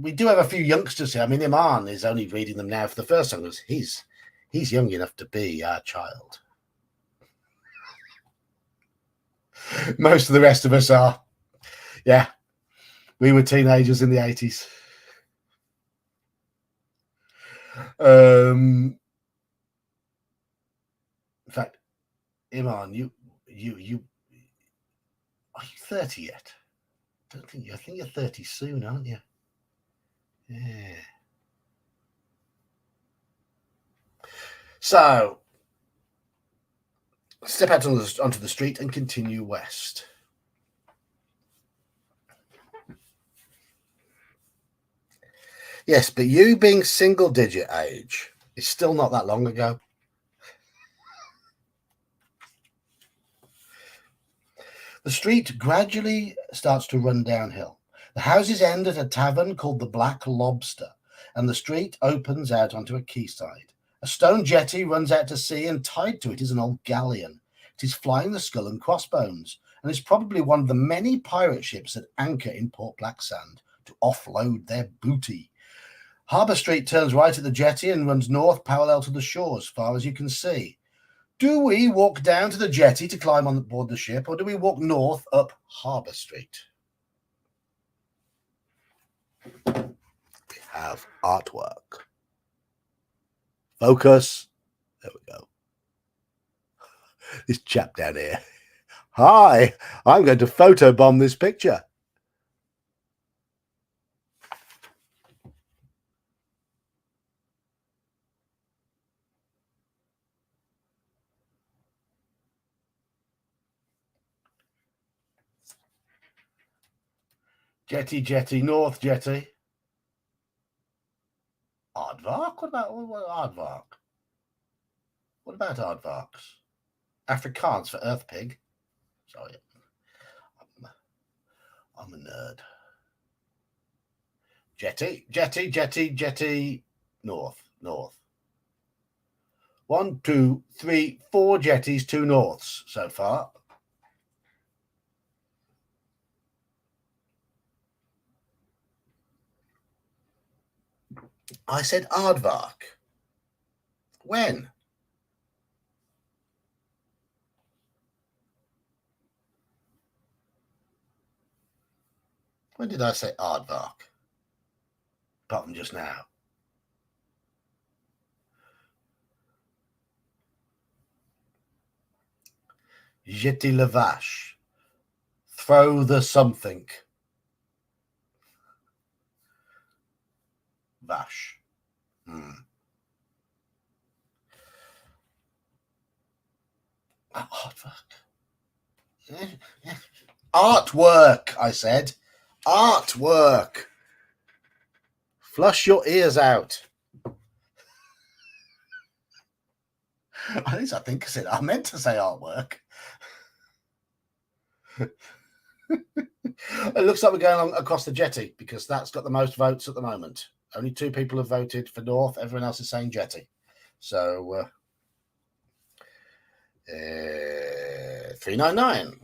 we do have a few youngsters here. I mean, Iman is only reading them now for the first time because he's young enough to be our child. Most of the rest of us are, yeah, we were teenagers in the 80s. In fact, Iman, you are you 30 yet? I think you're 30 soon, aren't you? Yeah. So step out onto the street and continue west. Yes, but you being single-digit age is still not that long ago. The street gradually starts to run downhill. The houses end at a tavern called the Black Lobster, and the street opens out onto a quayside. A stone jetty runs out to sea, and tied to it is an old galleon. It is flying the Skull and Crossbones, and is probably one of the many pirate ships that anchor in Port Blacksand to offload their booty. Harbour Street turns right at the jetty and runs north parallel to the shore as far as you can see. Do we walk down to the jetty to climb on board the ship, or do we walk north up Harbour Street? We have artwork. Focus. There we go. This chap down here. Hi, I'm going to photobomb this picture. Jetty, north jetty. Aardvark? What about Aardvark? What about Aardvarks? Afrikaans for earth pig. Sorry. I'm a nerd. Jetty. North. 1, 2, 3, 4 jetties, 2 norths so far. I said Aardvark. When? When did I say Aardvark? Apart from just now. Jeter la vache. Throw the something. Vache. Aardvark. Artwork, I said. Artwork. Flush your ears out. At least I think I said I meant to say artwork. It looks like we're going across the jetty because that's got the most votes at the moment. Only 2 people have voted for north. Everyone else is saying jetty. So 399.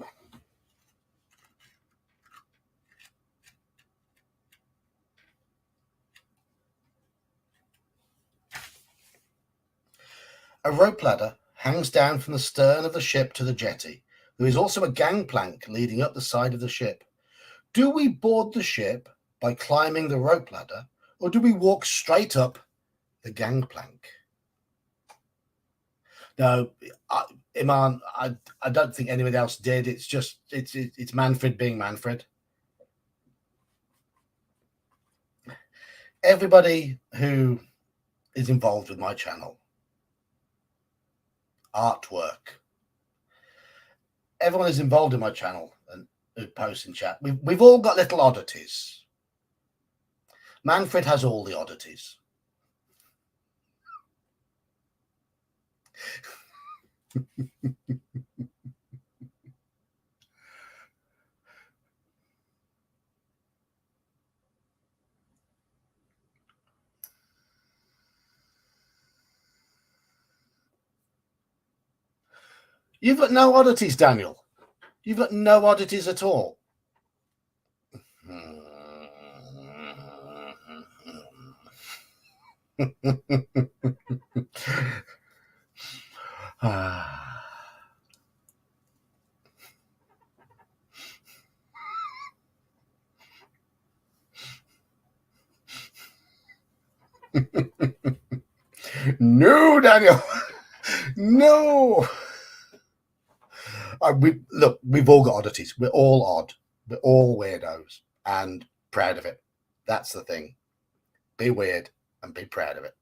A rope ladder hangs down from the stern of the ship to the jetty. There is also a gangplank leading up the side of the ship. Do we board the ship by climbing the rope ladder, or do we walk straight up the gangplank? No, Iman, I don't think anyone else did. It's just it's Manfred being Manfred. Everybody who is involved with my channel, artwork, everyone is involved in my channel and who posts in chat. We've all got little oddities. Manfred has all the oddities. You've got no oddities, Daniel. You've got no oddities at all. No, Daniel. No. We've all got oddities. We're all odd. We're all weirdos and proud of it. That's the thing. Be weird and be proud of it.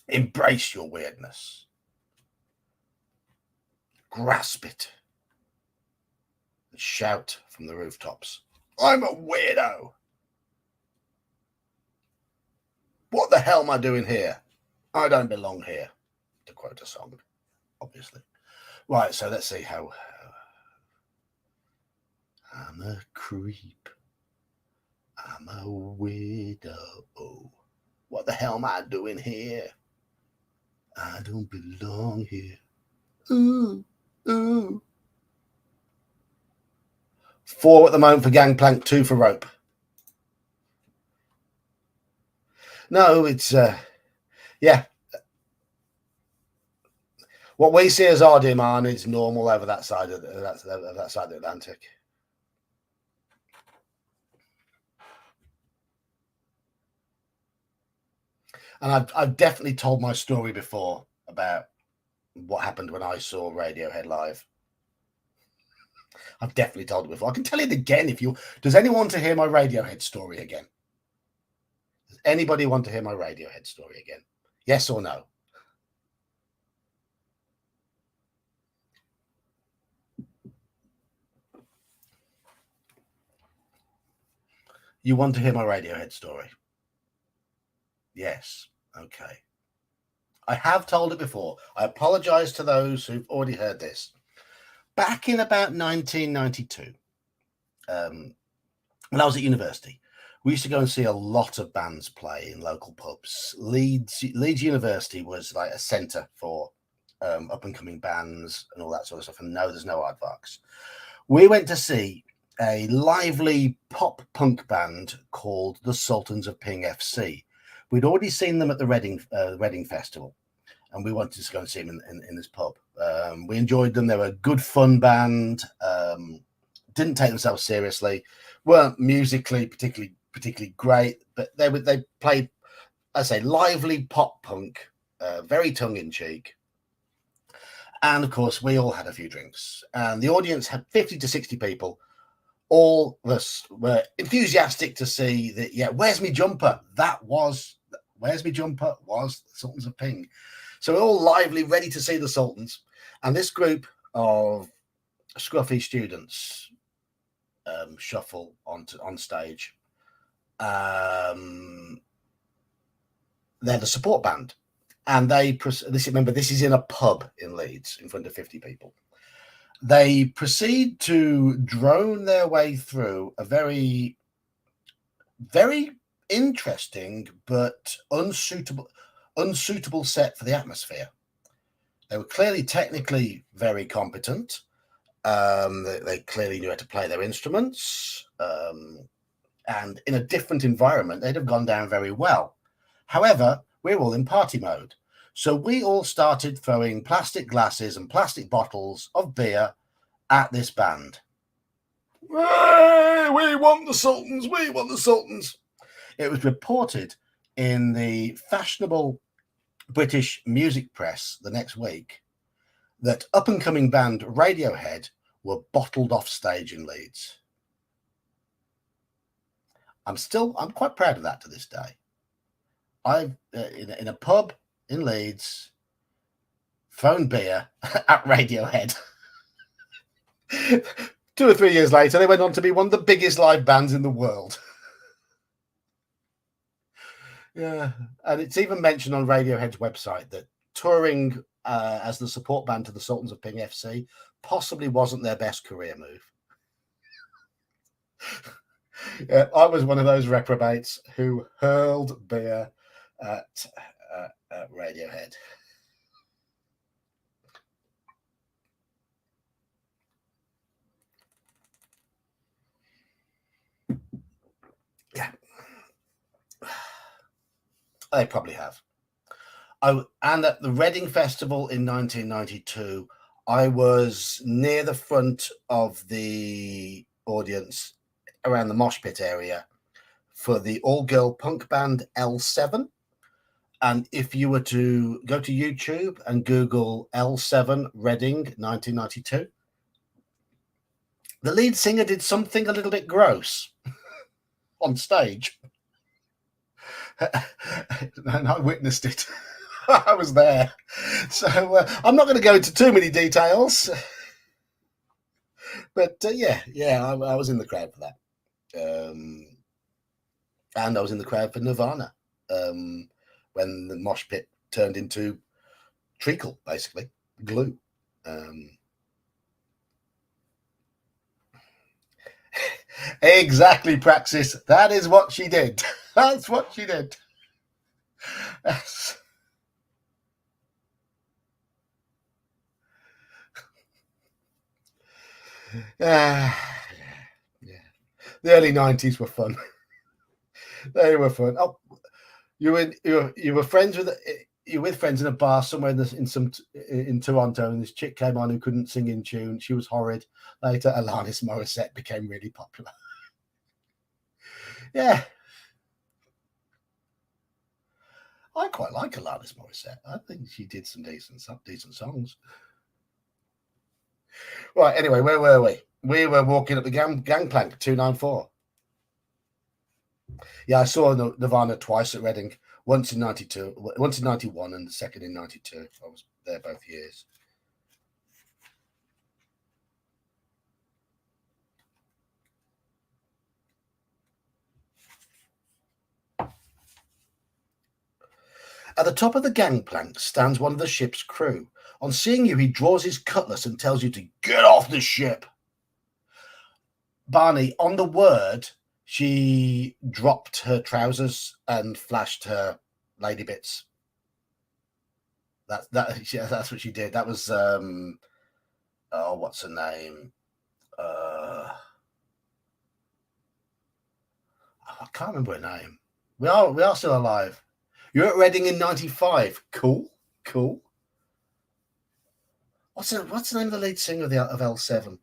Embrace your weirdness. Grasp it. And shout from the rooftops, I'm a weirdo. What the hell am I doing here? I don't belong here. To quote a song, obviously. Right, so let's see how. I'm a creep. I'm a weirdo. What the hell am I doing here? I don't belong here. Ooh, ooh. 4 at the moment for Gangplank, 2 for Rope. No, it's yeah. What we see as our demand is normal over that side of that side of the Atlantic. And I've definitely told my story before about what happened when I saw Radiohead live. I've definitely told it before. I can tell it again if you. Does anyone want to hear my Radiohead story again? Does anybody want to hear my Radiohead story again? Yes or no? You want to hear my Radiohead story? Yes. Okay. I have told it before. I apologize to those who've already heard this. Back in about 1992, when I was at university, we used to go and see a lot of bands play in local pubs. Leeds University was like a centre for up and coming bands and all that sort of stuff. And no, there's no aardvarks. We went to see a lively pop punk band called the Sultans of Ping FC. We'd already seen them at the Reading Festival, and we wanted to go and see them in this pub. We enjoyed them. They were a good fun band. Didn't take themselves seriously. Weren't musically particularly great, but they played, I say, lively pop punk, very tongue in cheek. And of course, we all had a few drinks, and the audience had 50 to 60 people. All of us were enthusiastic to see that. Yeah, Where's Me Jumper? Where's Me Jumper was the Sultans of Ping. So we're all lively, ready to see the Sultans. And this group of scruffy students shuffle on stage. They're the support band. And remember, this is in a pub in Leeds in front of 50 people. They proceed to drone their way through a very, very interesting but unsuitable set for the atmosphere. They were clearly technically very competent. They clearly knew how to play their instruments. And in a different environment, they'd have gone down very well. However, we're all in party mode. So we all started throwing plastic glasses and plastic bottles of beer at this band. Hey, we want the Sultans. We want the Sultans. It was reported in the fashionable British music press the next week that up-and-coming band Radiohead were bottled off stage in Leeds. I'm quite proud of that to this day. I've in a pub in Leeds thrown beer at Radiohead. 2 or 3 years later, they went on to be one of the biggest live bands in the world. Yeah, and it's even mentioned on Radiohead's website that touring as the support band to the Sultans of Ping FC possibly wasn't their best career move. Yeah, I was one of those reprobates who hurled beer at Radiohead. Yeah, they probably have. And at the Reading Festival in 1992, I was near the front of the audience around the mosh pit area for the all-girl punk band L7. And if you were to go to YouTube and Google L7 Reading 1992, the lead singer did something a little bit gross on stage. And I witnessed it. I was there. So I'm not going to go into too many details. But yeah, I was in the crowd for that. And I was in the crowd for Nirvana when the mosh pit turned into treacle, basically, glue. Exactly, Praxis. That is what she did. That's what she did. Yeah. The early 90s were fun. They were fun. Oh, you were friends with you were with friends in a bar somewhere in Toronto, and this chick came on who couldn't sing in tune. She was horrid. Later, Alanis Morissette became really popular. Yeah, I quite like Alanis Morissette. I think she did some decent songs. Right. Anyway, where were we? We were walking up the gangplank 294. Yeah, I saw Nirvana twice at Reading. Once in 92, once in 91, and the second in 92. I was there both years. At the top of the gangplank stands one of the ship's crew. On seeing you, he draws his cutlass and tells you to get off the ship. Barney, on the word, she dropped her trousers and flashed her lady bits. That's what she did. That was what's her name? I can't remember her name. We are still alive. You're at Reading in 95. Cool. What's the name of the lead singer of L7?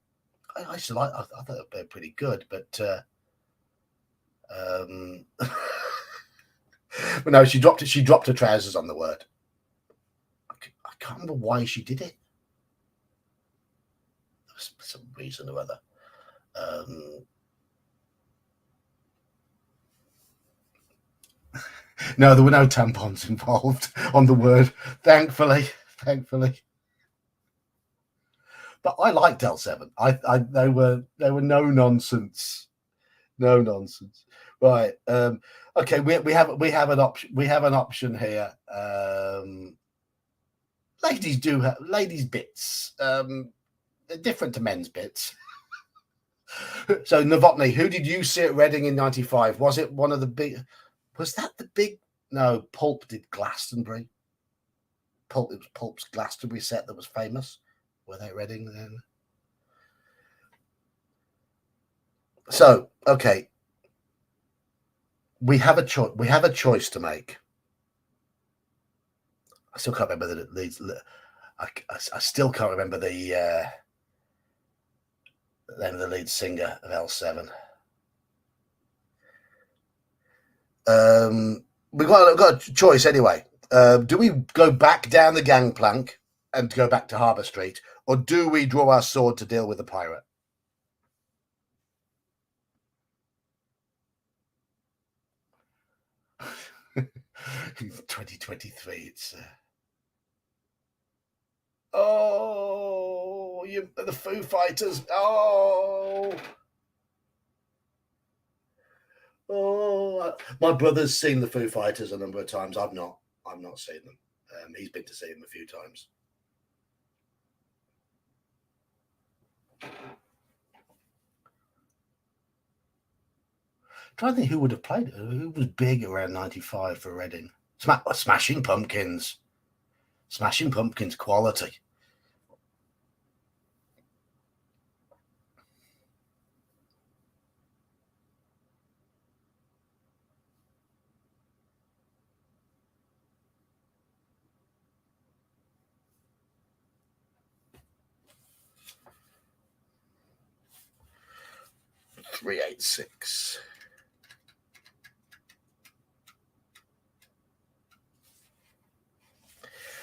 I used to like. I thought they were pretty good, but but no, she dropped it. She dropped her trousers on the word. I can't remember why she did it. There was some reason or other. No, there were no tampons involved on the word. Thankfully. But I liked L7. They were no nonsense. No nonsense. Right. Okay. We have an option. We have an option here. Ladies do have ladies bits. They're different to men's bits. So Novotny, who did you see at Reading in 95? Was it one of the big? Was that the big? No, Pulp did Glastonbury. It was Pulp's Glastonbury set that was famous. Were they at Reading then? So okay, we have a choice. We have a choice to make. I still can't remember the leads. I still can't remember the name of the lead singer of L7. We've got a choice anyway. Do we go back down the gangplank and go back to Harbour Street, or do we draw our sword to deal with the pirate? 2023. It's you the Foo Fighters. Oh. Oh, my brother's seen the Foo Fighters a number of times. I've not seen them. He's been to see them a few times. I'm trying to think who would have played it. Who was big around 95 for Reading? Smashing Pumpkins. Smashing Pumpkins quality. $386.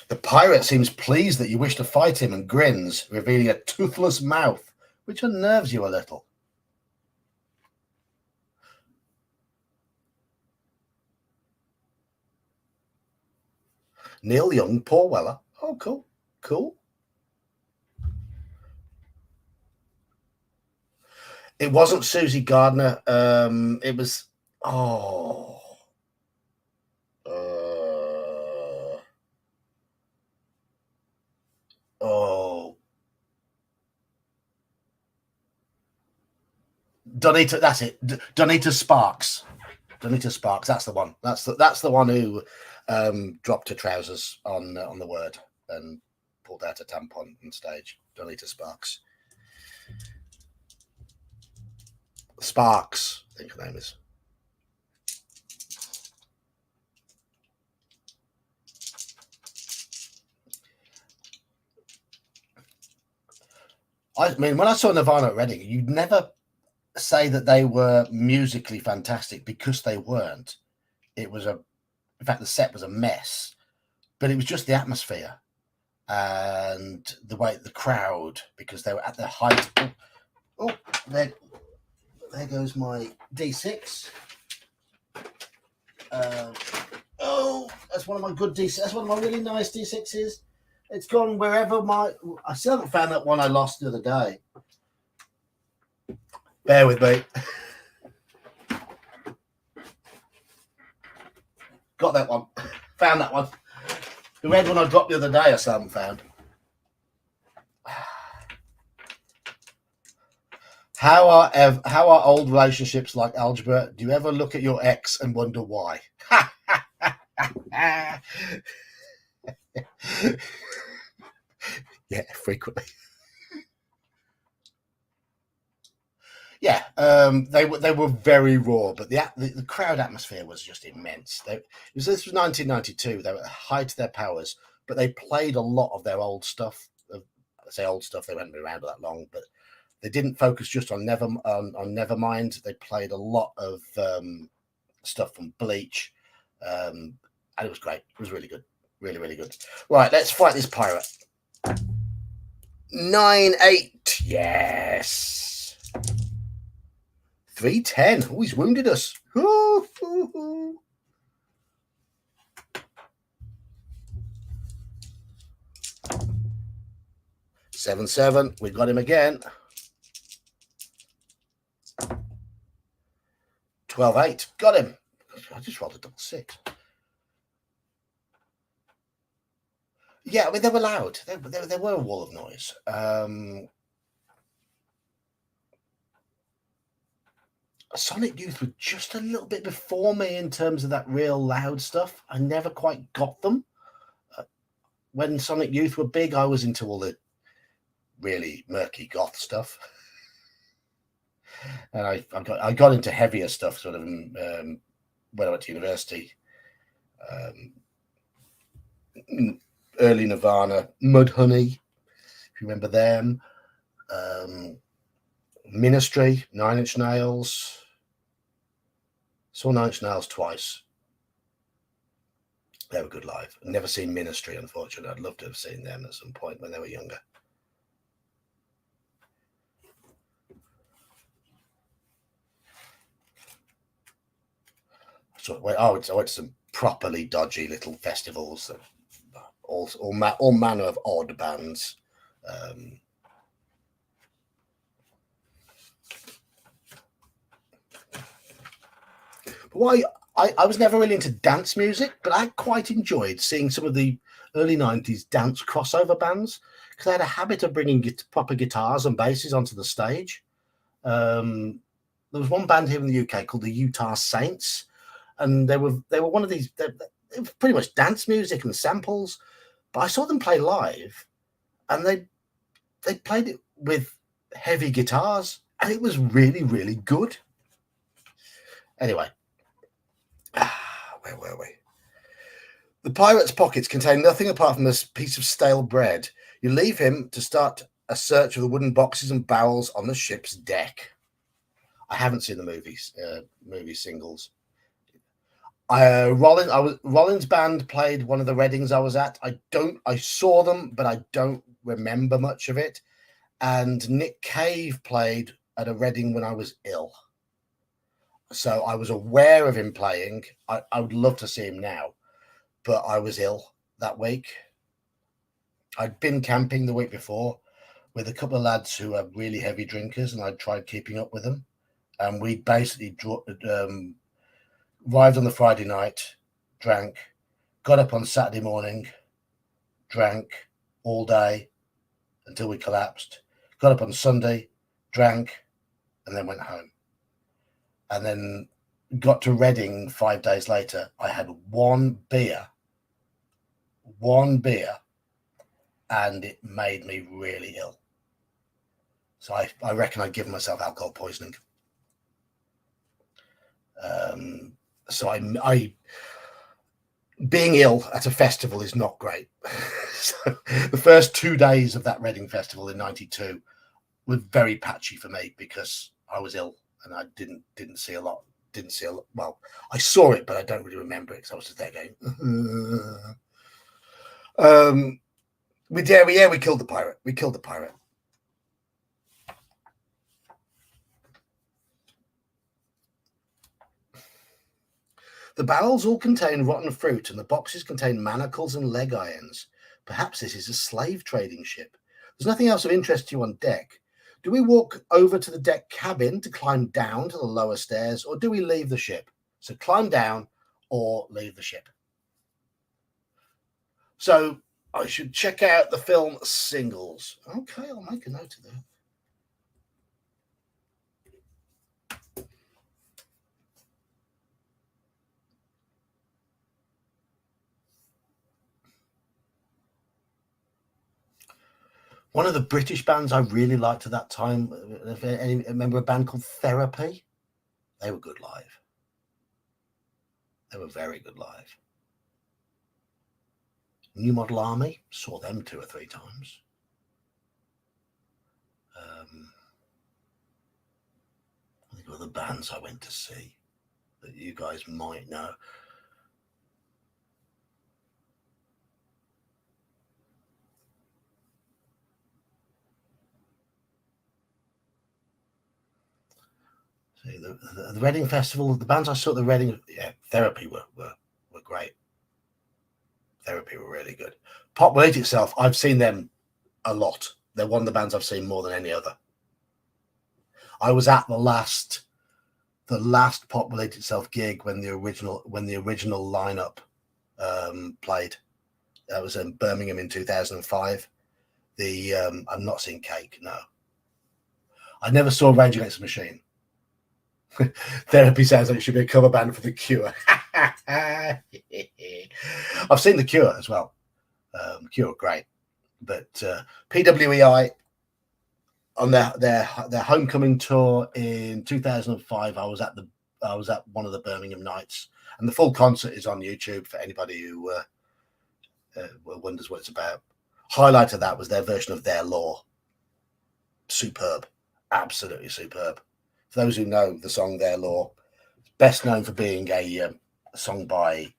The pirate seems pleased that you wish to fight him and grins, revealing a toothless mouth, which unnerves you a little. Neil Young, Paul Weller. Oh, cool. Cool. It wasn't Susie Gardner. It was. Oh. Oh. Donita. That's it. Donita Sparks. Donita Sparks. That's the one. That's the one who dropped her trousers on the word and pulled out a tampon on stage. Donita Sparks. Sparks, I think her name is. I mean, when I saw Nirvana at Reading, you'd never say that they were musically fantastic because they weren't. It was in fact, the set was a mess, but it was just the atmosphere and the way the crowd, because they were at their height. Oh, there goes my D6. Oh, that's one of my good D6. That's one of my really nice D6s. It's gone wherever I still haven't found that one I lost the other day. Bear with me. Got that one. Found that one. The red one I dropped the other day I still haven't found. How are old relationships like algebra? Do you ever look at your ex and wonder why? Yeah, frequently. Yeah, they were very raw, but the crowd atmosphere was just immense. This was 1992. They were at the height of their powers, but they played a lot of their old stuff. I say old stuff; they hadn't been around that long, but they didn't focus just on Nevermind. They played a lot of stuff from Bleach, and it was great. It was really good, really, really good. Right, let's fight this pirate. 9-8, yes. 310. Oh, he's wounded us. 7-7. We got him again. 12-8. Got him. I just rolled a double 6. Yeah, I mean, they were loud. They were a wall of noise. Sonic Youth were just a little bit before me in terms of that real loud stuff. I never quite got them. When Sonic Youth were big, I was into all the really murky goth stuff. And I got into heavier stuff sort of when I went to university. Early Nirvana, Mudhoney, if you remember them. Ministry, 9 Inch Nails. Saw 9 Inch Nails twice. They were good live. I've never seen Ministry, unfortunately. I'd love to have seen them at some point when they were younger. So I went to some properly dodgy little festivals, all manner of odd bands. But why I was never really into dance music, but I quite enjoyed seeing some of the early 90s dance crossover bands because they had a habit of bringing proper guitars and basses onto the stage. There was one band here in the UK called the Utah Saints, and they were one of these. It was pretty much dance music and samples, but I saw them play live, and they played it with heavy guitars, and it was really really good. Anyway, where were we? The pirate's pockets contain nothing apart from this piece of stale bread. You leave him to start a search of the wooden boxes and barrels on the ship's deck. I haven't seen the movie singles. Rollins band played one of the Readings I was at. I saw them, but I don't remember much of it. And Nick Cave played at a Reading when I was ill. So I was aware of him playing. I would love to see him now, but I was ill that week. I'd been camping the week before with a couple of lads who are really heavy drinkers, and I tried keeping up with them. And we basically arrived on the Friday night, drank, got up on Saturday morning, drank all day until we collapsed, got up on Sunday, drank, and then went home. And then got to Reading 5 days later. I had one beer, and it made me really ill. So I reckon I'd given myself alcohol poisoning. So I being ill at a festival is not great. So the first 2 days of that Reading festival in '92 were very patchy for me because I was ill and I didn't see a lot. Well, I saw it, but I don't really remember it because I was just there going. We killed the pirate. We killed the pirate. The barrels all contain rotten fruit, and the boxes contain manacles and leg irons. Perhaps this is a slave trading ship. There's nothing else of interest to you on deck. Do we walk over to the deck cabin to climb down to the lower stairs, or do we leave the ship? So climb down or leave the ship. So I should check out the film singles. Okay, I'll make a note of that. One of the British bands I really liked at that time, remember a band called Therapy? They were good live. They were very good live. New Model Army, saw them 2 or 3 times. I think of other bands I went to see that you guys might know. See, the Reading Festival, the bands I saw at the Reading, Therapy were great. Therapy were really good. Pop Will Eat Itself, I've seen them a lot. They're one of the bands I've seen more than any other. I was at the last Pop Will Eat Itself gig when the original lineup played. That was in Birmingham in 2005. I'm not seeing Cake. No, I never saw Rage Against the Machine. Therapy sounds like it should be a cover band for The Cure. I've seen The Cure as well. Cure are great, but PWEI on their homecoming tour in 2005, I was at one of the Birmingham nights, and the full concert is on YouTube for anybody who wonders what it's about. Highlight of that was their version of Their Law. Superb, absolutely superb. For those who know the song Their Law, best known for being a song by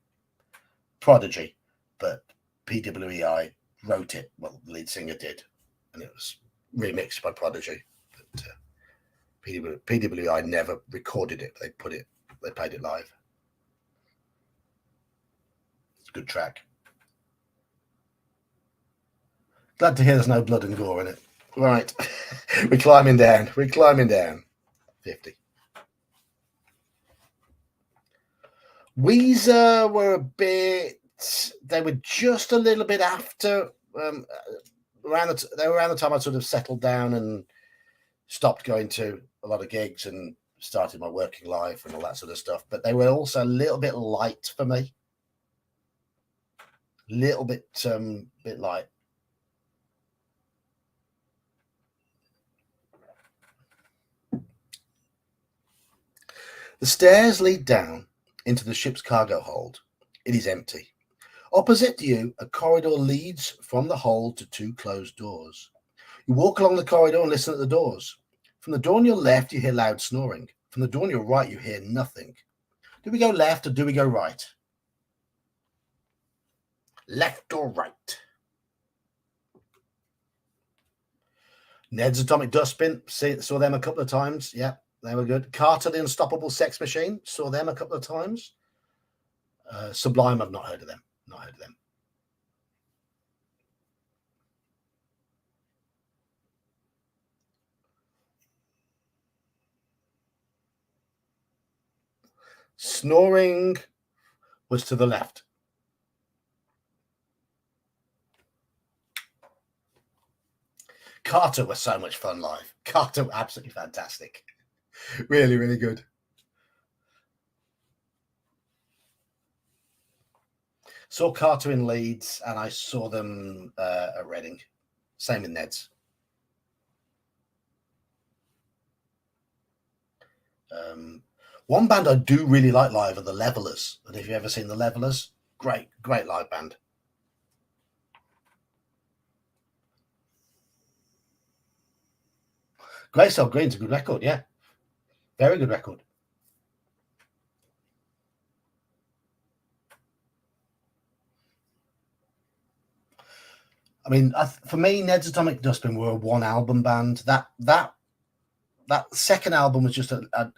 Prodigy, but PWEI wrote it. Well, the lead singer did, and it was remixed by Prodigy. But PWEI never recorded it. They played it live. It's a good track. Glad to hear there's no blood and gore in it. Right, we're climbing down. 50. Weezer were a bit. They were just a little bit after. They were around the time I sort of settled down and stopped going to a lot of gigs and started my working life and all that sort of stuff. But they were also a little bit light for me. Little bit light. The stairs lead down into the ship's cargo hold. It is empty. Opposite you, a corridor leads from the hold to two closed doors. You walk along the corridor and listen at the doors. From the door on your left, you hear loud snoring. From the door on your right, you hear nothing. Do we go left or do we go right? Left or right? Ned's Atomic Dustbin, saw them a couple of times. Yeah, they were good. Carter, the Unstoppable Sex Machine, saw them a couple of times. Sublime, I've not heard of them. Not heard of them. Snoring was to the left. Carter was so much fun live. Carter, absolutely fantastic. Really, really good. Saw Carter in Leeds and I saw them at Reading. Same in Ned's. One band I do really like live are the Levelers. And if you've ever seen the Levelers, great live band. Greystone Green's a good record, yeah. Very good record. I mean, for me, Ned's Atomic Dustbin were a one-album band. That second album was just a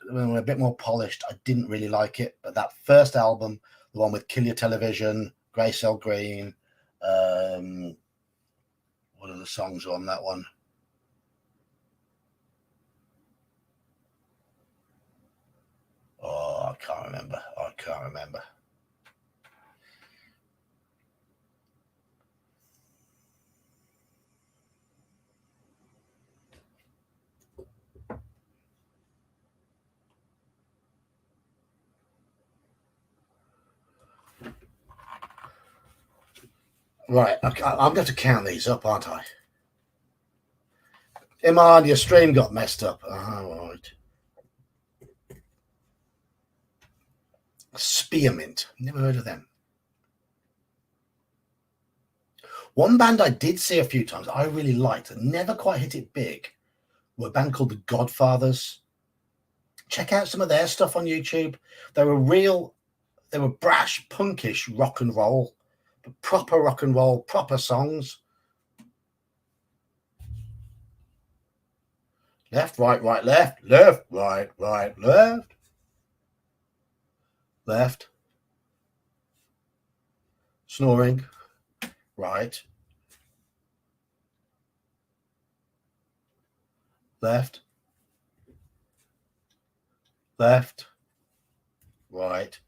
bit more polished. I didn't really like it, but that first album, the one with Kill Your Television, Grey Cell Green, what are the songs on that one? Oh, I can't remember. Right, I'm going to have to count these up, aren't I? Iman, your stream got messed up. All right. Spearmint. Never heard of them. One band I did see a few times, I really liked, never quite hit it big, were a band called the Godfathers. Check out some of their stuff on YouTube. They were brash, punkish rock and roll, but proper rock and roll, proper songs. Left, right, left, left, right, left. Left. Snoring. Right. Left. Left. Right.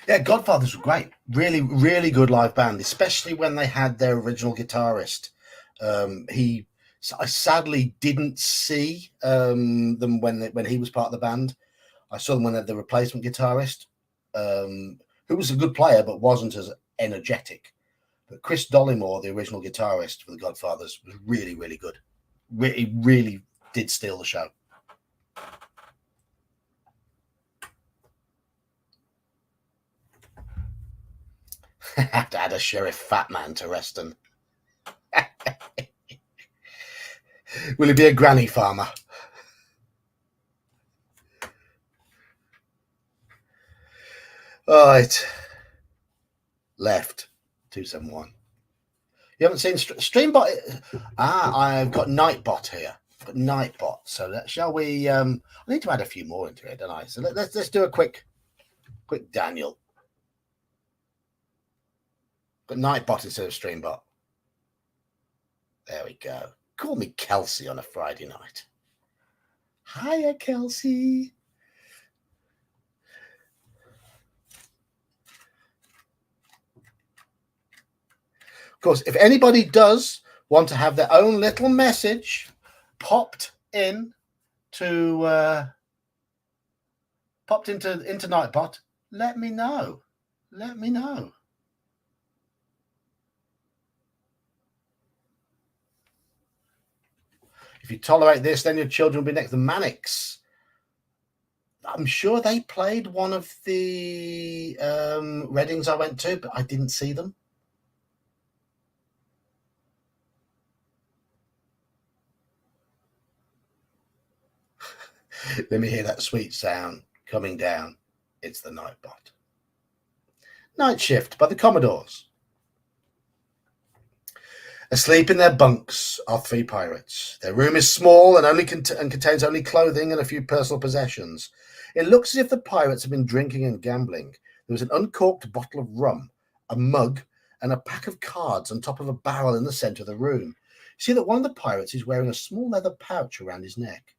Yeah, Godfathers were great. Really, really good live band, especially when they had their original guitarist. I sadly didn't see them when he was part of the band. I saw them when they had the replacement guitarist, who was a good player but wasn't as energetic. But Chris Dollymore, the original guitarist for the Godfathers, was really, really good. He really did steal the show. Have to add a Sheriff Fat Man to Reston. Will he be a granny farmer? All right. Left. 271. You haven't seen Streambot? I've got Nightbot here. I've got Nightbot. So shall we? I need to add a few more into it, don't I? So let's do a quick Quick, Daniel. But Nightbot instead of Streambot. There we go. Call me Kelsey on a Friday night. Hiya, Kelsey. Of course, if anybody does want to have their own little message popped into Nightbot, let me know. Let me know. If you tolerate this, then your children will be next. The Manics. I'm sure they played one of the Readings I went to, but I didn't see them. Let me hear that sweet sound coming down. It's the Nightbot. Night Shift by the Commodores. Asleep in their bunks are three pirates. Their room is small and contains only clothing and a few personal possessions. It looks as if the pirates have been drinking and gambling. There is an uncorked bottle of rum, a mug, and a pack of cards on top of a barrel in the center of the room. You see that one of the pirates is wearing a small leather pouch around his neck.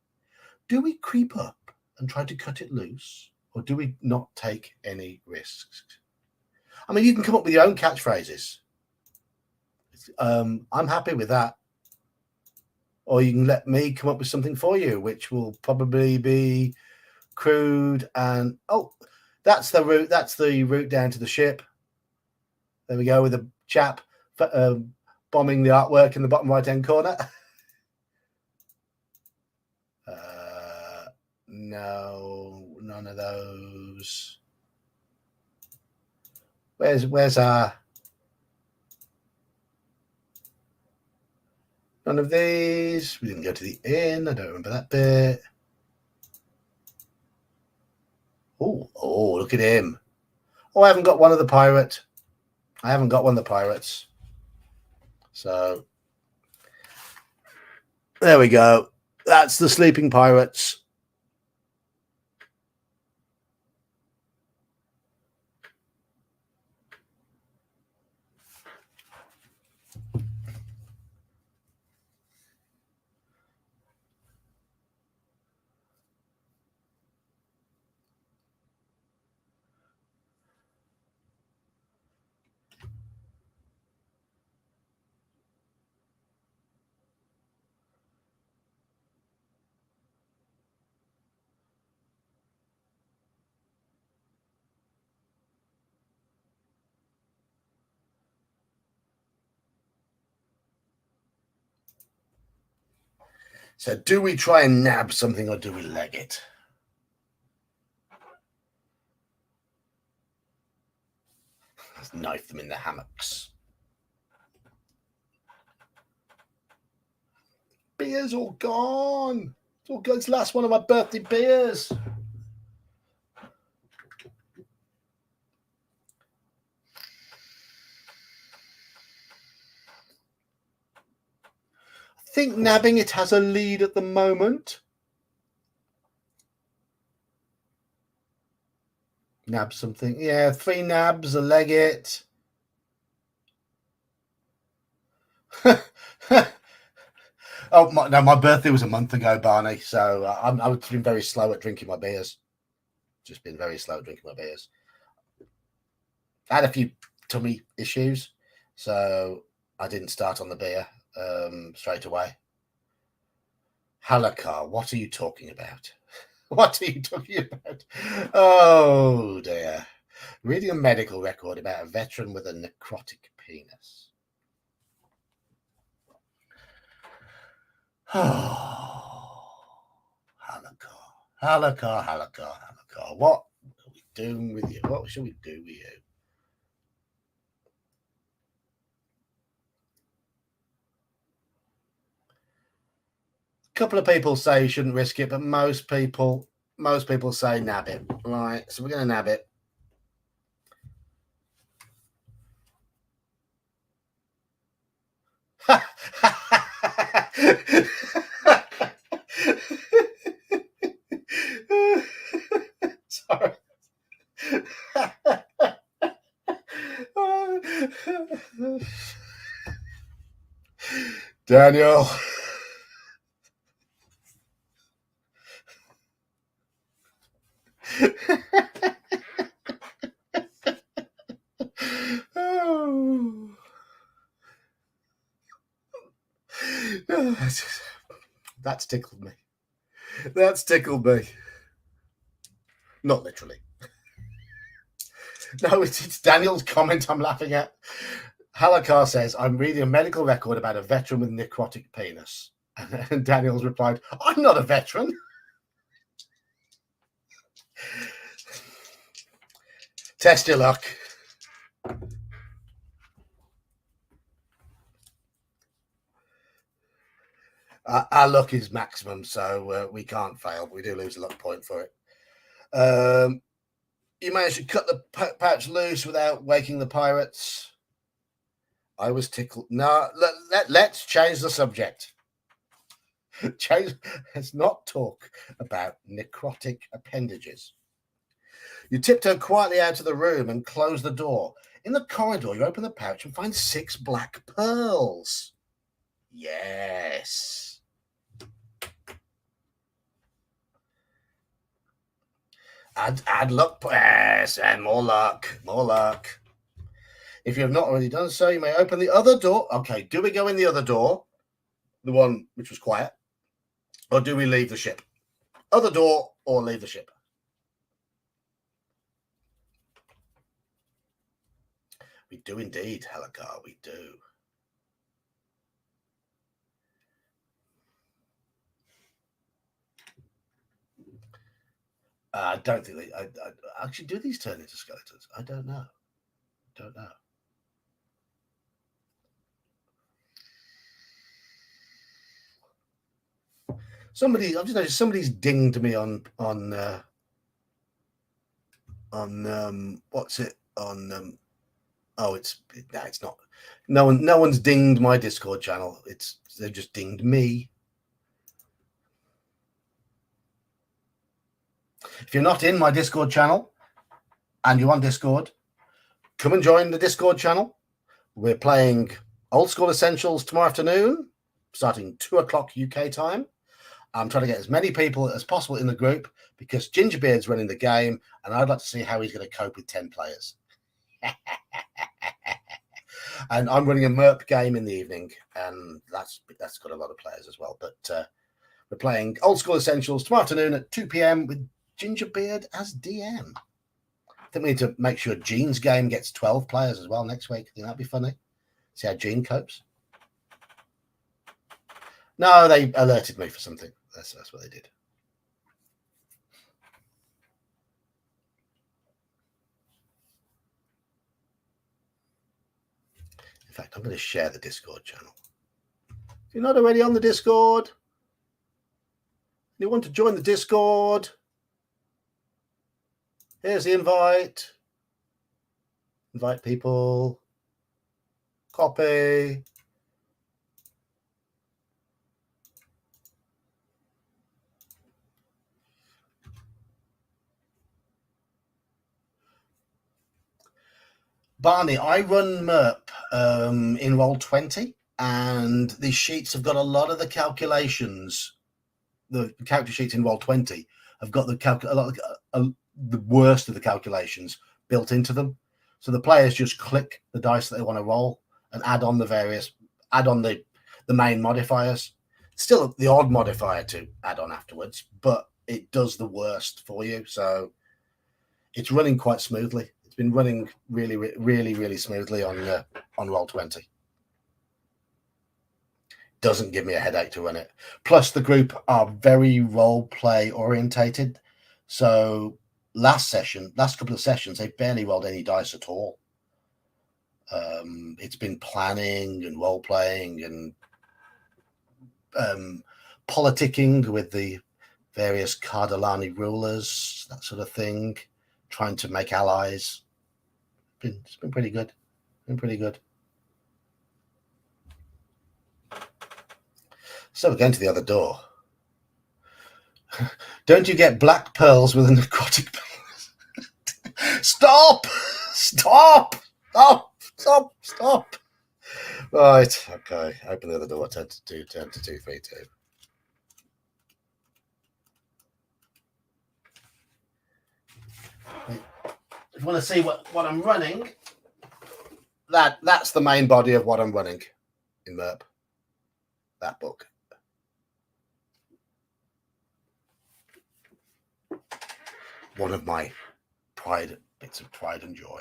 Do we creep up and try to cut it loose, or do we not take any risks? I mean, you can come up with your own catchphrases. I'm happy with that. Or you can let me come up with something for you, which will probably be crude and that's the route. That's the route down to the ship. There we go with a chap bombing the artwork in the bottom right-hand corner. No, none of those. Where's our? None of these. We didn't go to the inn. I don't remember that bit. Oh, look at him. Oh, I haven't got one of the pirate. I haven't got one of the pirates. So there we go. That's the sleeping pirates. So do we try and nab something or do we leg it? Let's knife them in the hammocks. Beer's all gone. It's all gone. It's the last one of my birthday beers. I think nabbing it has a lead at the moment. Nab something. Yeah, 3 nabs, a leg it. Oh, my birthday was a month ago, Barney. So I've been very slow at drinking my beers. Just been very slow at drinking my beers. I had a few tummy issues, so I didn't start on the beer straight away. Halakar, what are you talking about? What are you talking about? Oh, dear. Reading a medical record about a veteran with a necrotic penis. Oh, Halakar. What are we doing with you? What should we do with you? A couple of people say you shouldn't risk it, but most people say nab it. Right, so we're going to nab it. Sorry. Daniel. Oh. That's tickled me. That's tickled me. Not literally. No, it's Daniel's comment I'm laughing at. Halakar says, I'm reading a medical record about a veteran with necrotic penis. And Daniel's replied, I'm not a veteran. Test your luck. Our luck is maximum, so we can't fail. We do lose a luck point for it. You managed to cut the pouch loose without waking the pirates. I was tickled. No, let's change the subject. Let's not talk about necrotic appendages. You tiptoe quietly out of the room and close the door. In the corridor, you open the pouch and find 6 black pearls. Yes. Add luck, yes, and more luck, more luck. If you have not already done so, you may open the other door. Okay, do we go in the other door, the one which was quiet, or do we leave the ship? Other door or leave the ship? We do indeed, Heligar, we do. I don't think they actually do these turn into skeletons. I don't know. Don't know. I've just noticed somebody's dinged me on what's it on it's not. No one's dinged my Discord channel. They've just dinged me. If you're not in my Discord channel and you're on Discord, come and join the Discord channel. We're playing Old School Essentials tomorrow afternoon, starting 2:00 UK time. I'm trying to get as many people as possible in the group because Gingerbeard's running the game, and I'd like to see how he's going to cope with 10 players. And I'm running a MERP game in the evening, and that's got a lot of players as well. But we're playing Old School Essentials tomorrow afternoon at 2 p.m. with Gingerbeard as DM. I think we need to make sure Gene's game gets 12 players as well next week. I think that'd be funny. See how Gene copes. No, they alerted me for something. That's what they did. In fact, I'm going to share the Discord channel. If you're not already on the Discord, you want to join the Discord, here's the invite. Invite people. Copy. Barney, I run MERP in Roll20, and the sheets have got a lot of the calculations. The character sheets in Roll20 have got the worst of the calculations built into them. So the players just click the dice that they want to roll and add on the main modifiers. Still the odd modifier to add on afterwards, but it does the worst for you. So it's running quite smoothly. It's been running really, really, really smoothly on Roll20. Doesn't give me a headache to run it. Plus, the group are very role play orientated. So last couple of sessions, they barely rolled any dice at all. It's been planning and role playing and politicking with the various Cardalani rulers, that sort of thing, trying to make allies. It's been pretty good. So we're going to the other door. Don't you get black pearls with a necrotic penis? Stop! Stop! Stop! Stop! Stop! Right, okay. Open the other door. Turn to 232. If you want to see what I'm running, that's the main body of what I'm running in MERP. That book. One of my bits of pride and joy.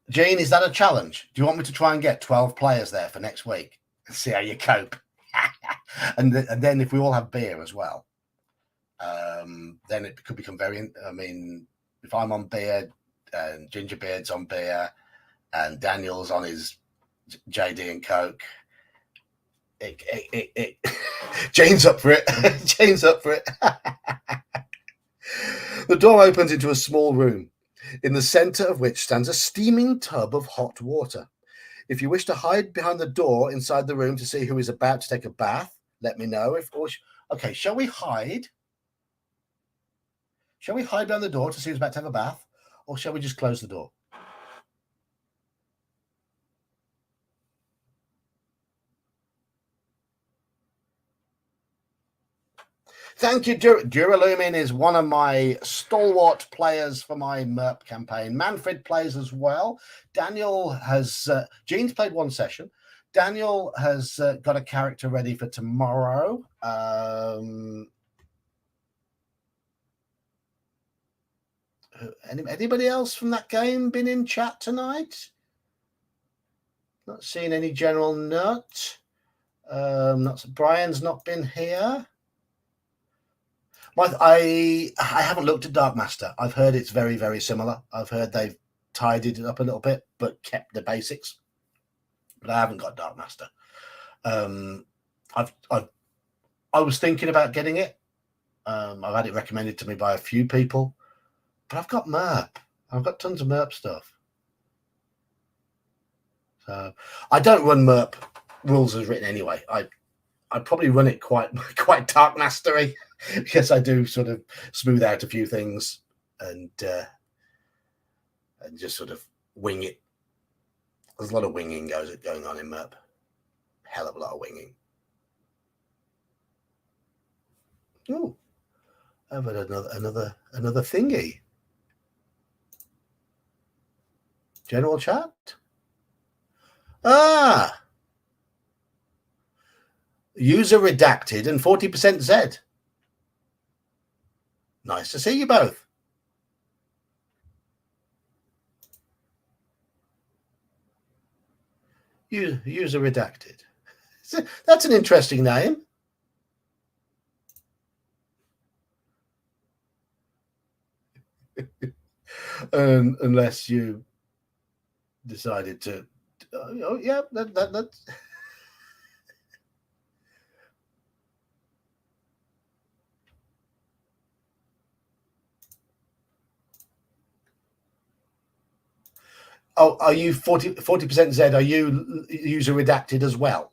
Gene, is that a challenge? Do you want me to try and get 12 players there for next week and see how you cope? and then if we all have beer as well, then it could become very. I mean, if I'm on beer and Gingerbeard's on beer and Daniel's on his JD and Coke, Jane's up for it. Jane's up for it. The door opens into a small room, in the center of which stands a steaming tub of hot water. If you wish to hide behind the door inside the room to see who is about to take a bath, let me know. Okay, shall we hide? Shall we hide behind the door to see who's about to have a bath? Or shall we just close the door? Thank you. Duralumin is one of my stalwart players for my MERP campaign. Manfred plays as well. Daniel has... Gene's played one session. Daniel has got a character ready for tomorrow. Anybody else from that game been in chat tonight? Not seeing any general nut. Brian's not been here. I haven't looked at Dark Master. I've heard it's very, very similar. I've heard they've tidied it up a little bit, but kept the basics. But I haven't got Dark Master. I was thinking about getting it. I've had it recommended to me by a few people, but I've got MERP. I've got tons of MERP stuff. So I don't run MERP rules as written anyway. I probably run it quite Dark Mastery. Because I do sort of smooth out a few things and just sort of wing it. There's a lot of winging going on in MERP. Hell of a lot of winging. Oh, I've had another thingy. General chat. User redacted and 40% Z. Nice to see you both. User redacted. That's an interesting name. Unless you decided to. Oh yeah, that's. Oh, are you 40% Z? Are you user redacted as well,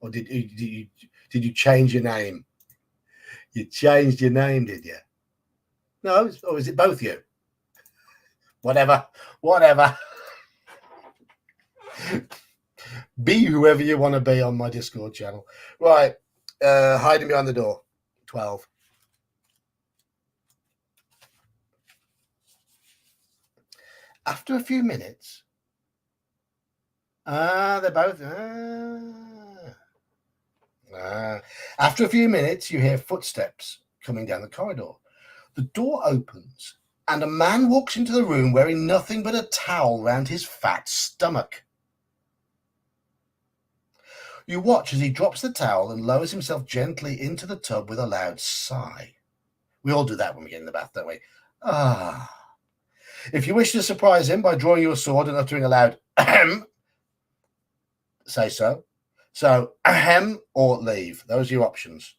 or did you change your name? You changed your name, did you? No, or is it both you? Whatever. Be whoever you want to be on my Discord channel. Right, hiding behind the door. 12. After a few minutes, they're both. After a few minutes, you hear footsteps coming down the corridor. The door opens, and a man walks into the room wearing nothing but a towel round his fat stomach. You watch as he drops the towel and lowers himself gently into the tub with a loud sigh. We all do that when we get in the bath, don't we? Ah. If you wish to surprise him by drawing your sword and uttering a loud ahem, say so. So, ahem or leave. Those are your options.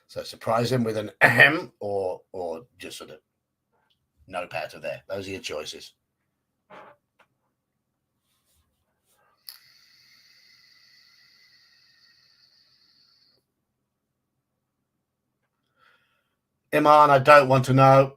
So surprise him with an ahem or just sort of nope out of there. Those are your choices. Iman, I don't want to know.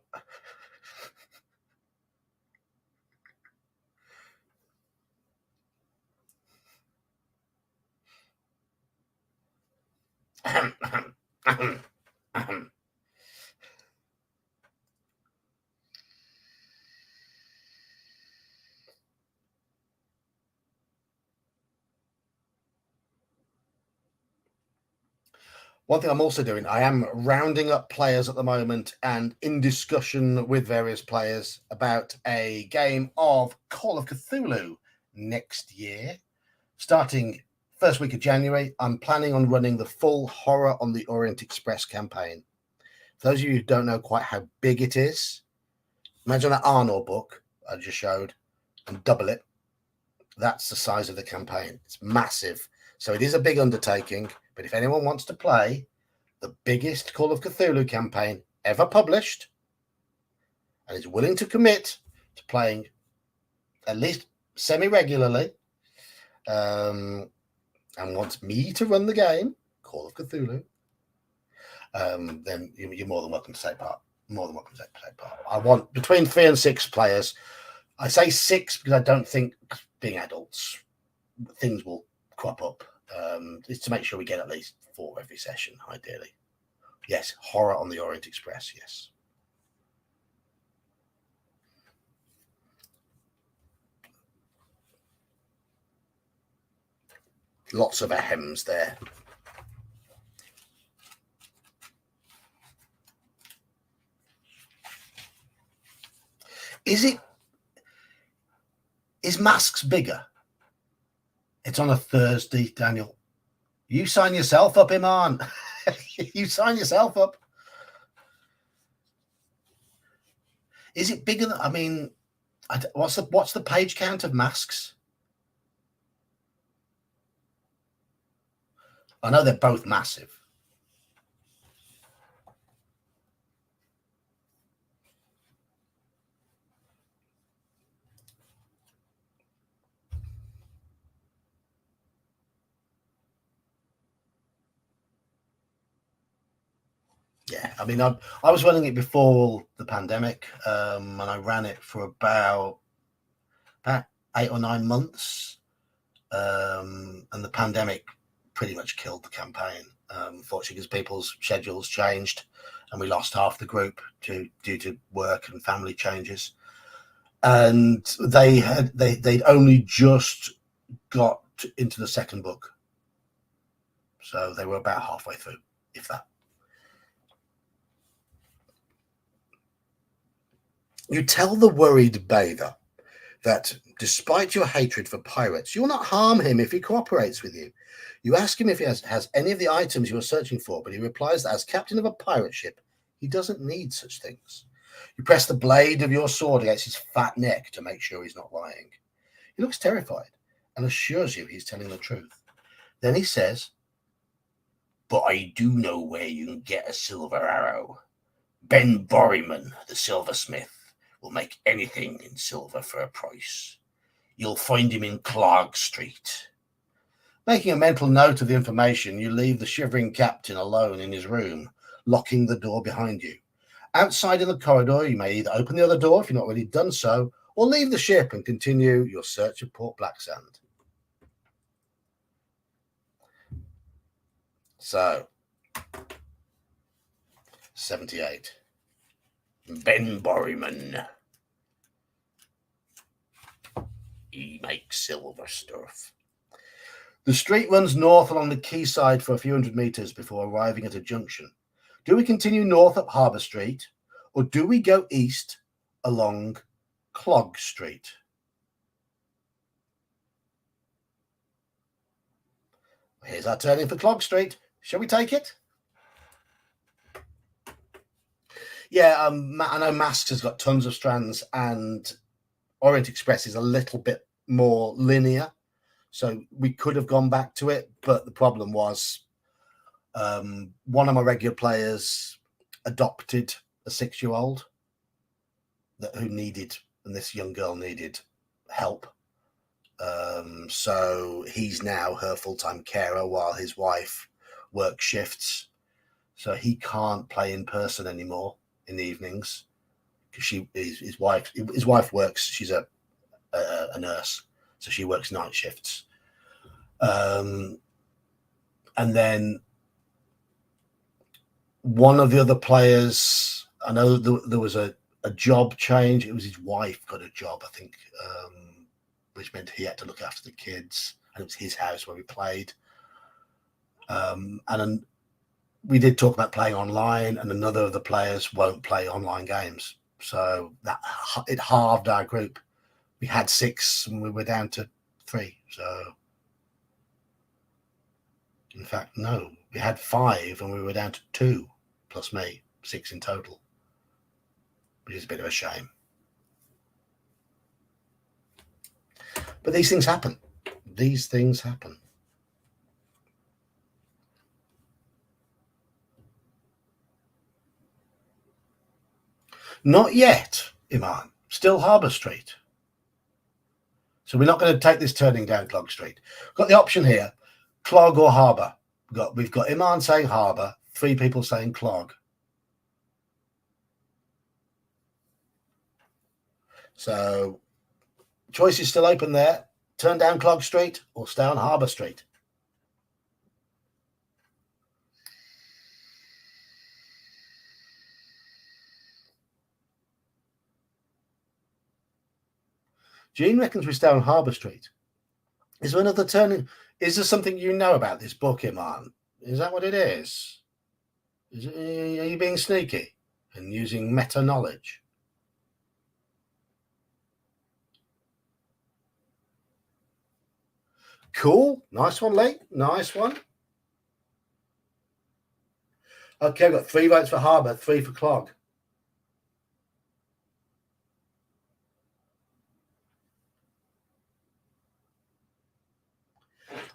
One thing I'm also doing, I am rounding up players at the moment and in discussion with various players about a game of Call of Cthulhu next year. Starting first week of January, I'm planning on running the full Horror on the Orient Express campaign. For those of you who don't know quite how big it is, imagine that Arnold book I just showed and double it. That's the size of the campaign. It's massive. So it is a big undertaking, but if anyone wants to play the biggest Call of Cthulhu campaign ever published and is willing to commit to playing at least semi-regularly and wants me to run the game, Call of Cthulhu, then you're more than welcome to take part. More than welcome to take part. I want between 3 and 6 players. I say 6 because I don't think, being adults, things will crop up. It's to make sure we get at least 4 every session, ideally. Yes, Horror on the Orient Express, yes. Lots of ahems there. Is Masks bigger? It's on a Thursday, Daniel. You sign yourself up, Iman. You sign yourself up. Is it bigger than, I mean, what's the page count of Masks? I know they're both massive. Yeah, I mean, I was running it before the pandemic, and I ran it for about 8 or 9 months, and the pandemic pretty much killed the campaign, unfortunately, because people's schedules changed, and we lost half the group due to work and family changes, and they'd only just got into the second book, so they were about halfway through, if that. You tell the worried bather that despite your hatred for pirates, you will not harm him if he cooperates with you. You ask him if he has any of the items you are searching for, but he replies that as captain of a pirate ship, he doesn't need such things. You press the blade of your sword against his fat neck to make sure he's not lying. He looks terrified and assures you he's telling the truth. Then he says, "But I do know where you can get a silver arrow. Ben Borryman, the silversmith, will make anything in silver for a price. You'll find him in Clark Street." Making a mental note of the information, you leave the shivering captain alone in his room, locking the door behind you. Outside in the corridor, you may either open the other door if you've not already done so, or leave the ship and continue your search of Port Blacksand. So, 78. Ben Borryman. He makes silver stuff. The street runs north along the quayside for a few hundred meters before arriving at a junction. Do we continue north up Harbour Street, or do we go east along Clog Street? Here's our turning for Clog Street. Shall we take it? Yeah, I know Masks has got tons of strands, and Orient Express is a little bit more linear. So we could have gone back to it, but the problem was one of my regular players adopted a 6-year-old who needed, and this young girl needed help. So he's now her full-time carer while his wife works shifts. so he can't play in person anymore in the evenings because his wife works. She's a nurse, so she works night shifts. And then one of the other players, I know there was a job change. It was his wife got a job, I think, which meant he had to look after the kids, and it was his house where we played. And then we did talk about playing online, and another of the players won't play online games, so that it halved our group. We had 6 and we were down to 3. So in fact, no, we had 5 and we were down to 2 plus me, 6 in total, which is a bit of a shame. But these things happen. These things happen. Not yet, Iman. Still Harbour Street. So we're not going to take this turning down Clog Street. We've got the option here, Clog or Harbour. We've got Iman saying Harbour, 3 people saying Clog. So choice is still open there. Turn down Clog Street or stay on Harbour Street. Jean reckons we stay on Harbour Street. Is there another turning? Is there something you know about this book, Iman? Is that what it is? Are you being sneaky and using meta knowledge? Cool. Nice one, Lee. Nice one. Okay, I've got 3 votes for Harbour, 3 for Clog.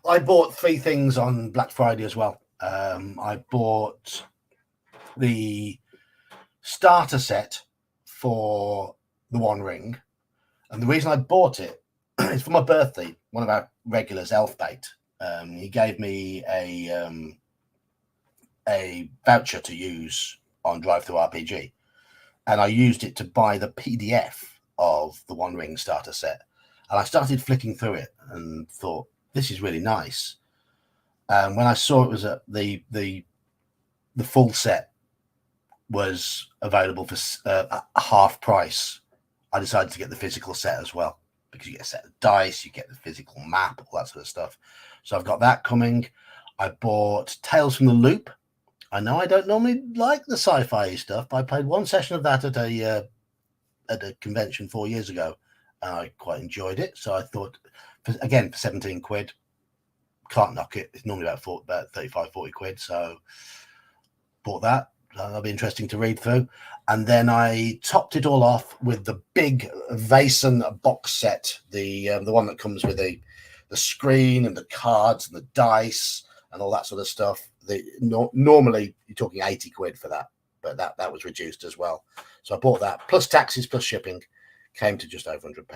I bought 3 things on Black Friday as well. I bought the starter set for the One Ring, and the reason I bought it is for my birthday. One of our regulars, Elfbait, he gave me a voucher to use on Drive-Thru RPG, and I used it to buy the PDF of the One Ring starter set. And I started flicking through it and thought, this is really nice. When I saw it was the full set was available for half price, I decided to get the physical set as well, because you get a set of dice, you get the physical map, all that sort of stuff. So I've got that coming. I bought Tales from the Loop. I know I don't normally like the sci-fi stuff, but I played 1 session of that at a convention 4 years ago, and I quite enjoyed it. So I thought, again, for 17 quid, can't knock it. It's normally about 35, 40 quid. So bought that. That'll be interesting to read through. And then I topped it all off with the big Vason box set, the one that comes with the screen and the cards and the dice and all that sort of stuff. Normally you're talking 80 quid for that, but that was reduced as well. So I bought that, plus taxes, plus shipping, came to just over £100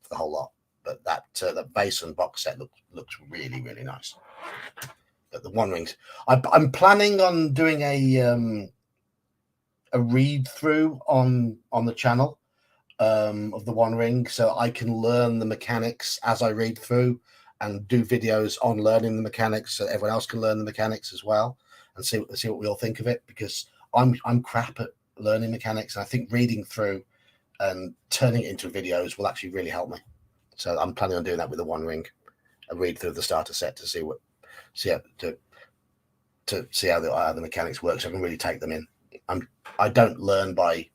for the whole lot. But that Vason box set looks really, really nice. But the One Rings, I'm planning on doing a read through on the channel of the One Ring, so I can learn the mechanics as I read through, and do videos on learning the mechanics so everyone else can learn the mechanics as well, and see what we all think of it, because I'm crap at learning mechanics, and I think reading through and turning it into videos will actually really help me. So I'm planning on doing that with the One Ring, a read through the starter set to see how the mechanics work, so I can really take them in. I don't learn by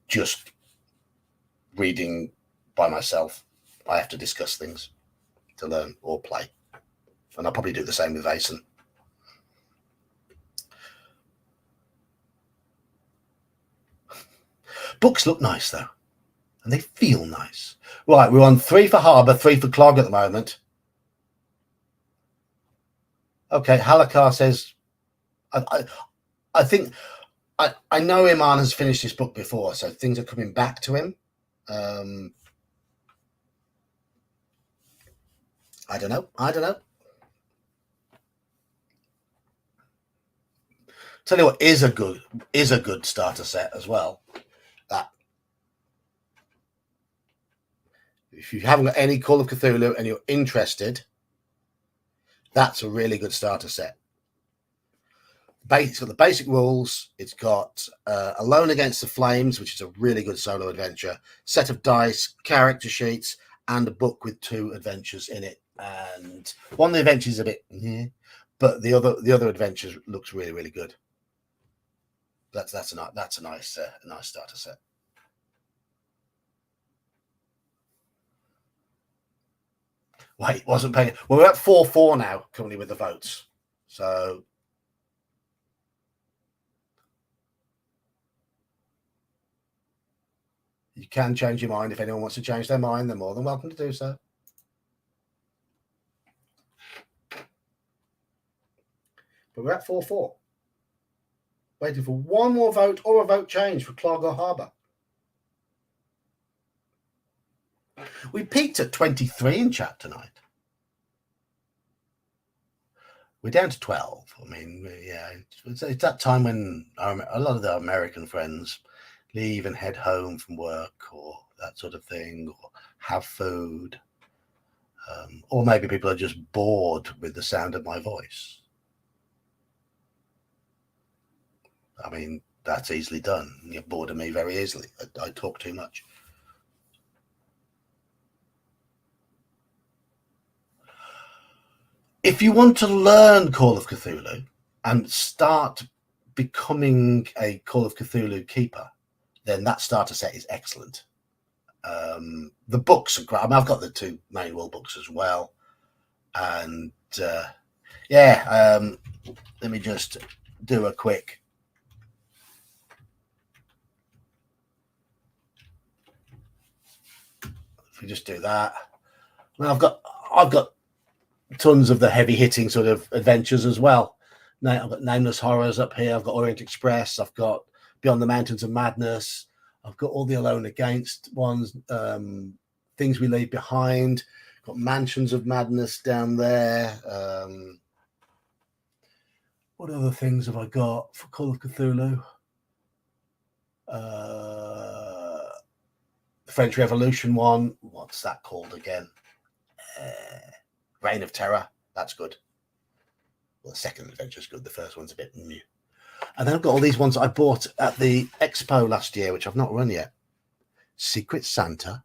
just reading by myself. I have to discuss things to learn or play, and I'll probably do the same with Vason. Books look nice though, and they feel nice. Right, we're on 3 for Harbour, 3 for Clog at the moment. Okay, Halakar says, I think I know Iman has finished this book before, so things are coming back to him. I don't know. Tell you what is a good starter set as well. That if you haven't got any Call of Cthulhu and you're interested, that's a really good starter set. It's got the basic rules. It's got Alone Against the Flames, which is a really good solo adventure, set of dice, character sheets, and a book with 2 adventures in it. And one of the adventures is a bit, but the other adventures looks really, really good. That's a nice starter set. Wait, wasn't paying. Well, we're at 4-4 now, currently with the votes. So you can change your mind. If anyone wants to change their mind, they're more than welcome to do so. But we're at 4-4. Waiting for one more vote or a vote change for Clogger Harbour. We peaked at 23 in chat tonight. We're down to 12. I mean, yeah, it's that time when a lot of our American friends leave and head home from work or that sort of thing, or have food. Or maybe people are just bored with the sound of my voice. I mean, that's easily done. You get bored of me very easily. I talk too much. If you want to learn Call of Cthulhu and start becoming a Call of Cthulhu keeper, then that starter set is excellent. The books are great. I mean, I've got the 2 main rule books as well. And let me just do a quick. If we just do that, I mean, I've got tons of the heavy hitting sort of adventures as well. Now I've got Nameless Horrors up here. I've got Orient Express. I've got Beyond the Mountains of Madness. I've got all the Alone Against ones. Things We Leave Behind. Got Mansions of Madness down there. What other things have I got for Call of Cthulhu? The French Revolution one. What's that called again? Reign of Terror. That's good. Well, the second adventure is good. The first one's a bit new. And then I've got all these ones I bought at the expo last year, which I've not run yet. Secret Santa,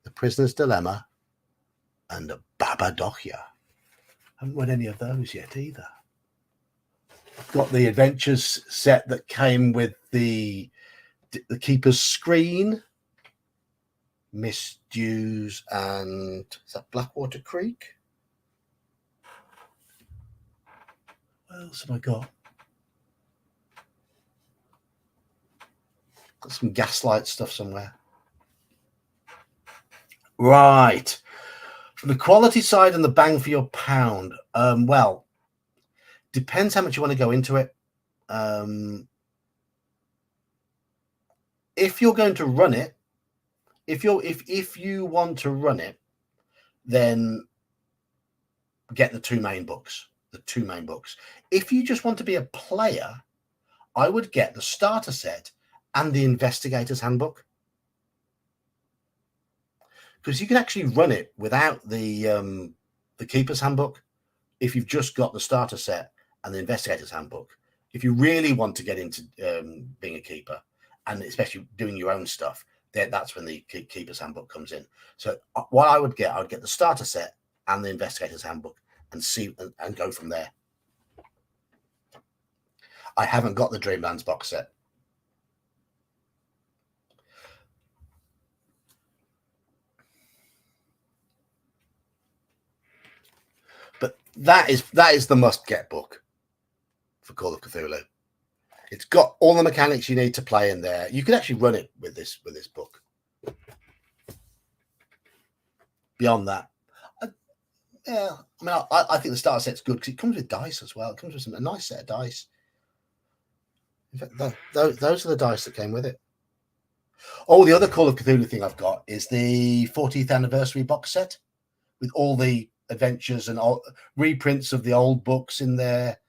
The Prisoner's Dilemma, and Baba Dohya. I haven't run any of those yet either. I've got the adventures set that came with the Keeper's Screen, Misdews, and is that Blackwater Creek? What else have I got? Got some Gaslight stuff somewhere. Right. From the quality side and the bang for your pound, well, depends how much you want to go into it. If you're going to run it, if you want to run it, then get the 2 main books. The 2 main books. If you just want to be a player, I would get the starter set and the Investigator's Handbook, because you can actually run it without the Keeper's Handbook if you've just got the starter set and the Investigator's Handbook. If you really want to get into being a keeper, and especially doing your own stuff, that's when the Keeper's Handbook comes in. So what I would get the starter set and the Investigator's Handbook and see and go from there. I haven't got the Dreamlands box set. But that is the must-get book for Call of Cthulhu. It's got all the mechanics you need to play in there. You can actually run it with this book. Beyond that, I think the starter set's good because it comes with dice as well. It comes with a nice set of dice. In fact, those are the dice that came with it. Oh, the other Call of Cthulhu thing I've got is the 40th anniversary box set with all the adventures and all reprints of the old books in there.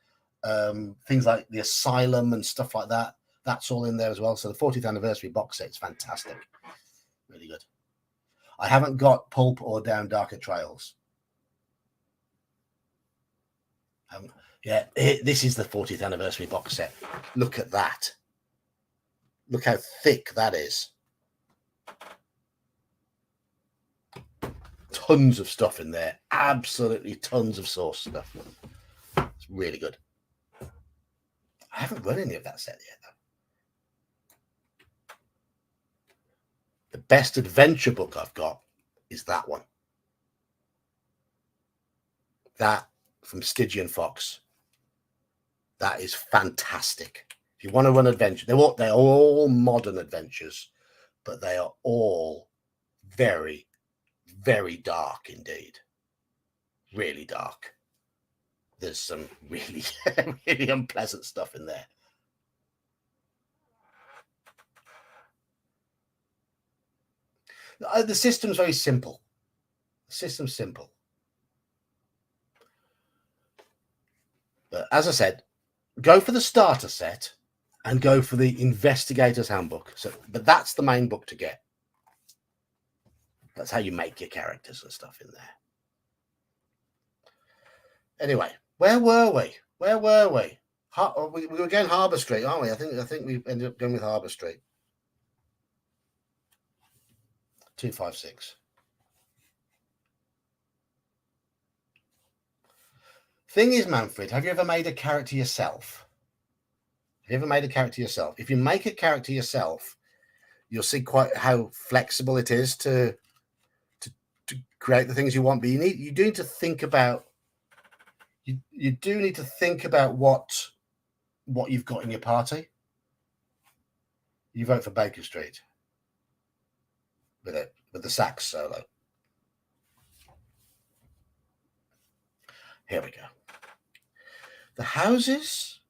things like the Asylum and stuff like that. That's all in there as well. So the 40th anniversary box set is fantastic. Really good. I haven't got Pulp or Down Darker Trails. Yeah, this is the 40th anniversary box set. Look at that. Look how thick that is. Tons of stuff in there. Absolutely tons of source stuff. It's really good. I haven't run any of that set yet, though. The best adventure book I've got is that one. That from Stygian Fox. That is fantastic. If you want to run adventure, they're all modern adventures, but they are all very, very dark indeed. Really dark. There's some really, really unpleasant stuff in there. The system's very simple. The system's simple. But as I said, go for the starter set and go for the Investigator's Handbook. But that's the main book to get. That's how you make your characters and stuff in there. Anyway, where were we? We were going Harbour Street, aren't we? I think we ended up going with Harbour Street. 256. Thing is, Manfred, have you ever made a character yourself? If you make a character yourself, you'll see quite how flexible it is to create the things you want. But you do need to think about you do need to think about what you've got in your party. You vote for Baker Street with the sax solo. Here we go. The houses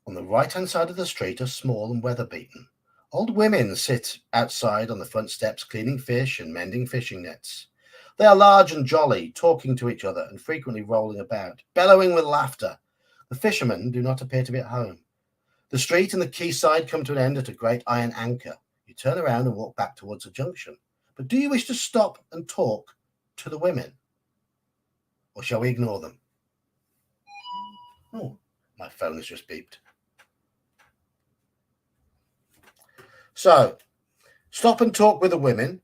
on the right-hand side of the street are small and weather-beaten. Old women sit outside on the front steps cleaning fish and mending fishing nets. They are large and jolly, talking to each other and frequently rolling about, bellowing with laughter. The fishermen do not appear to be at home. The street and the quayside come to an end at a great iron anchor. You turn around and walk back towards the junction. But do you wish to stop and talk to the women? Or shall we ignore them? Oh, my phone has just beeped. So, stop and talk with the women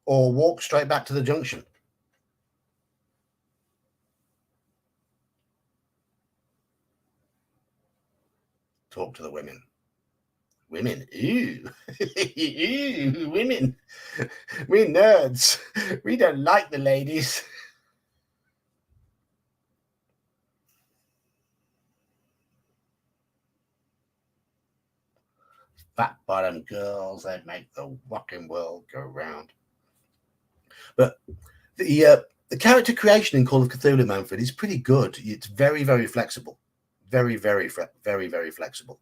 or walk straight back to the junction. Talk to the women. Women, ooh, ooh, women. We're nerds. We don't like the ladies. Fat bottom girls that make the fucking world go round. But the character creation in Call of Cthulhu, Manfred, is pretty good. It's very, very flexible. Very, very, very, very flexible.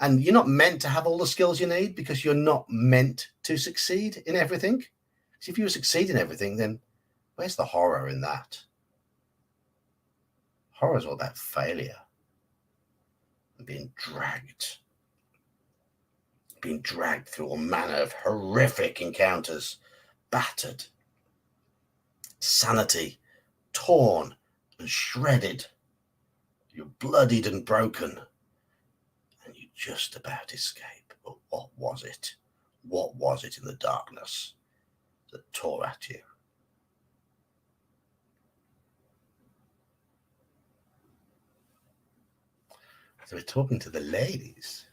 And you're not meant to have all the skills you need because you're not meant to succeed in everything. So if you succeed in everything, then where's the horror in that? Horror is all about failure and being dragged through all manner of horrific encounters, battered, sanity torn and shredded. You're bloodied and broken, and you just about escape. But what was it? What was it in the darkness that tore at you? So we're talking to the ladies.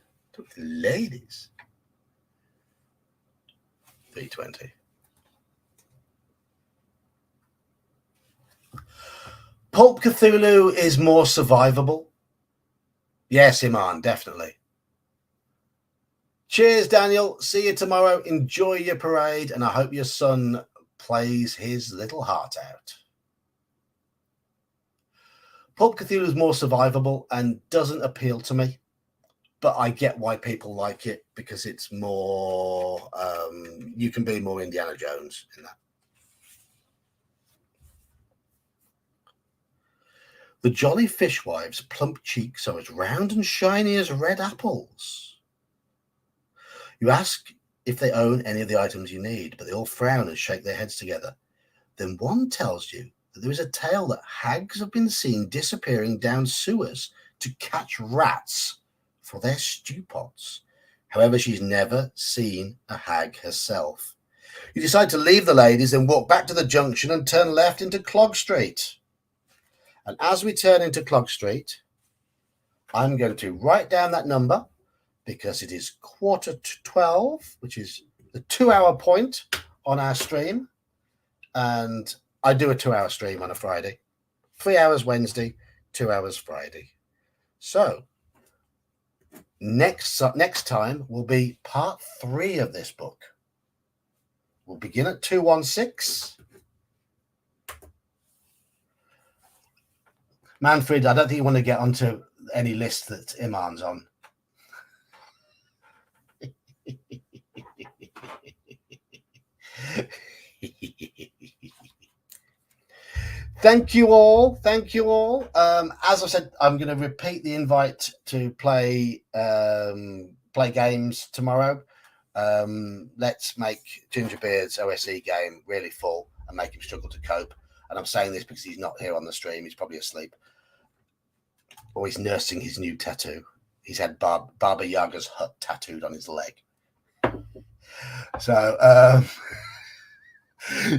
320. Pulp Cthulhu is more survivable. Yes, Iman, definitely. Cheers, Daniel. See you tomorrow. Enjoy your parade, and I hope your son plays his little heart out. Pulp Cthulhu is more survivable and doesn't appeal to me, but I get why people like it because it's more, you can be more Indiana Jones in that. The jolly fishwives' plump cheeks are as round and shiny as red apples. You ask if they own any of the items you need, but they all frown and shake their heads together. Then one tells you that there is a tale that hags have been seen disappearing down sewers to catch rats for their stew pots. However, she's never seen a hag herself. You decide to leave the ladies and walk back to the junction and turn left into Clog Street. And as we turn into Clog Street, I'm going to write down that number because it is 11:45, which is the 2-hour point on our stream. And I do a 2-hour stream on a Friday, 3 hours Wednesday, 2 hours Friday. So next time will be part 3 of this book. We'll begin at 216. Manfred, I don't think you want to get onto any list that Iman's on. Thank you all. Thank you all. As I said, I'm going to repeat the invite to play games tomorrow. Let's make Gingerbeard's OSE game really full and make him struggle to cope. And I'm saying this because he's not here on the stream. He's probably asleep. Or he's nursing his new tattoo. He's had Baba Yaga's hut tattooed on his leg. So,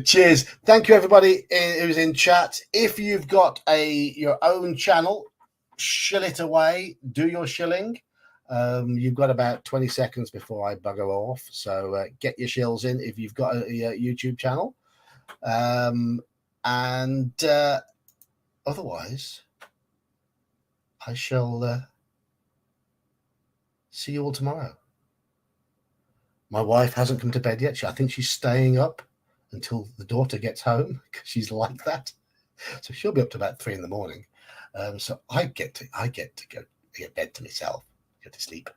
cheers. Thank you, everybody who's in chat. If you've got your own channel, shill it away. Do your shilling. You've got about 20 seconds before I bugger off. So get your shills in if you've got a YouTube channel. And otherwise, I shall see you all tomorrow. My wife hasn't come to bed yet. I think she's staying up until the daughter gets home because she's like that. So she'll be up to about 3 a.m. So I get to go get bed to myself, go to sleep.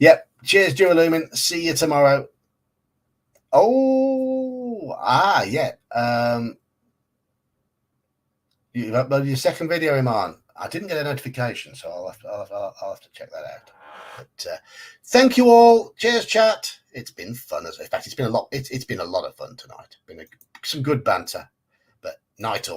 Yep. Cheers, Duralumin. See you tomorrow. Yeah. You uploaded your second video, Iman. I didn't get a notification, so I'll have to check that out. But thank you all. Cheers, chat. It's been fun. In fact, it's been a lot. It's been a lot of fun tonight. Been some good banter. But night all.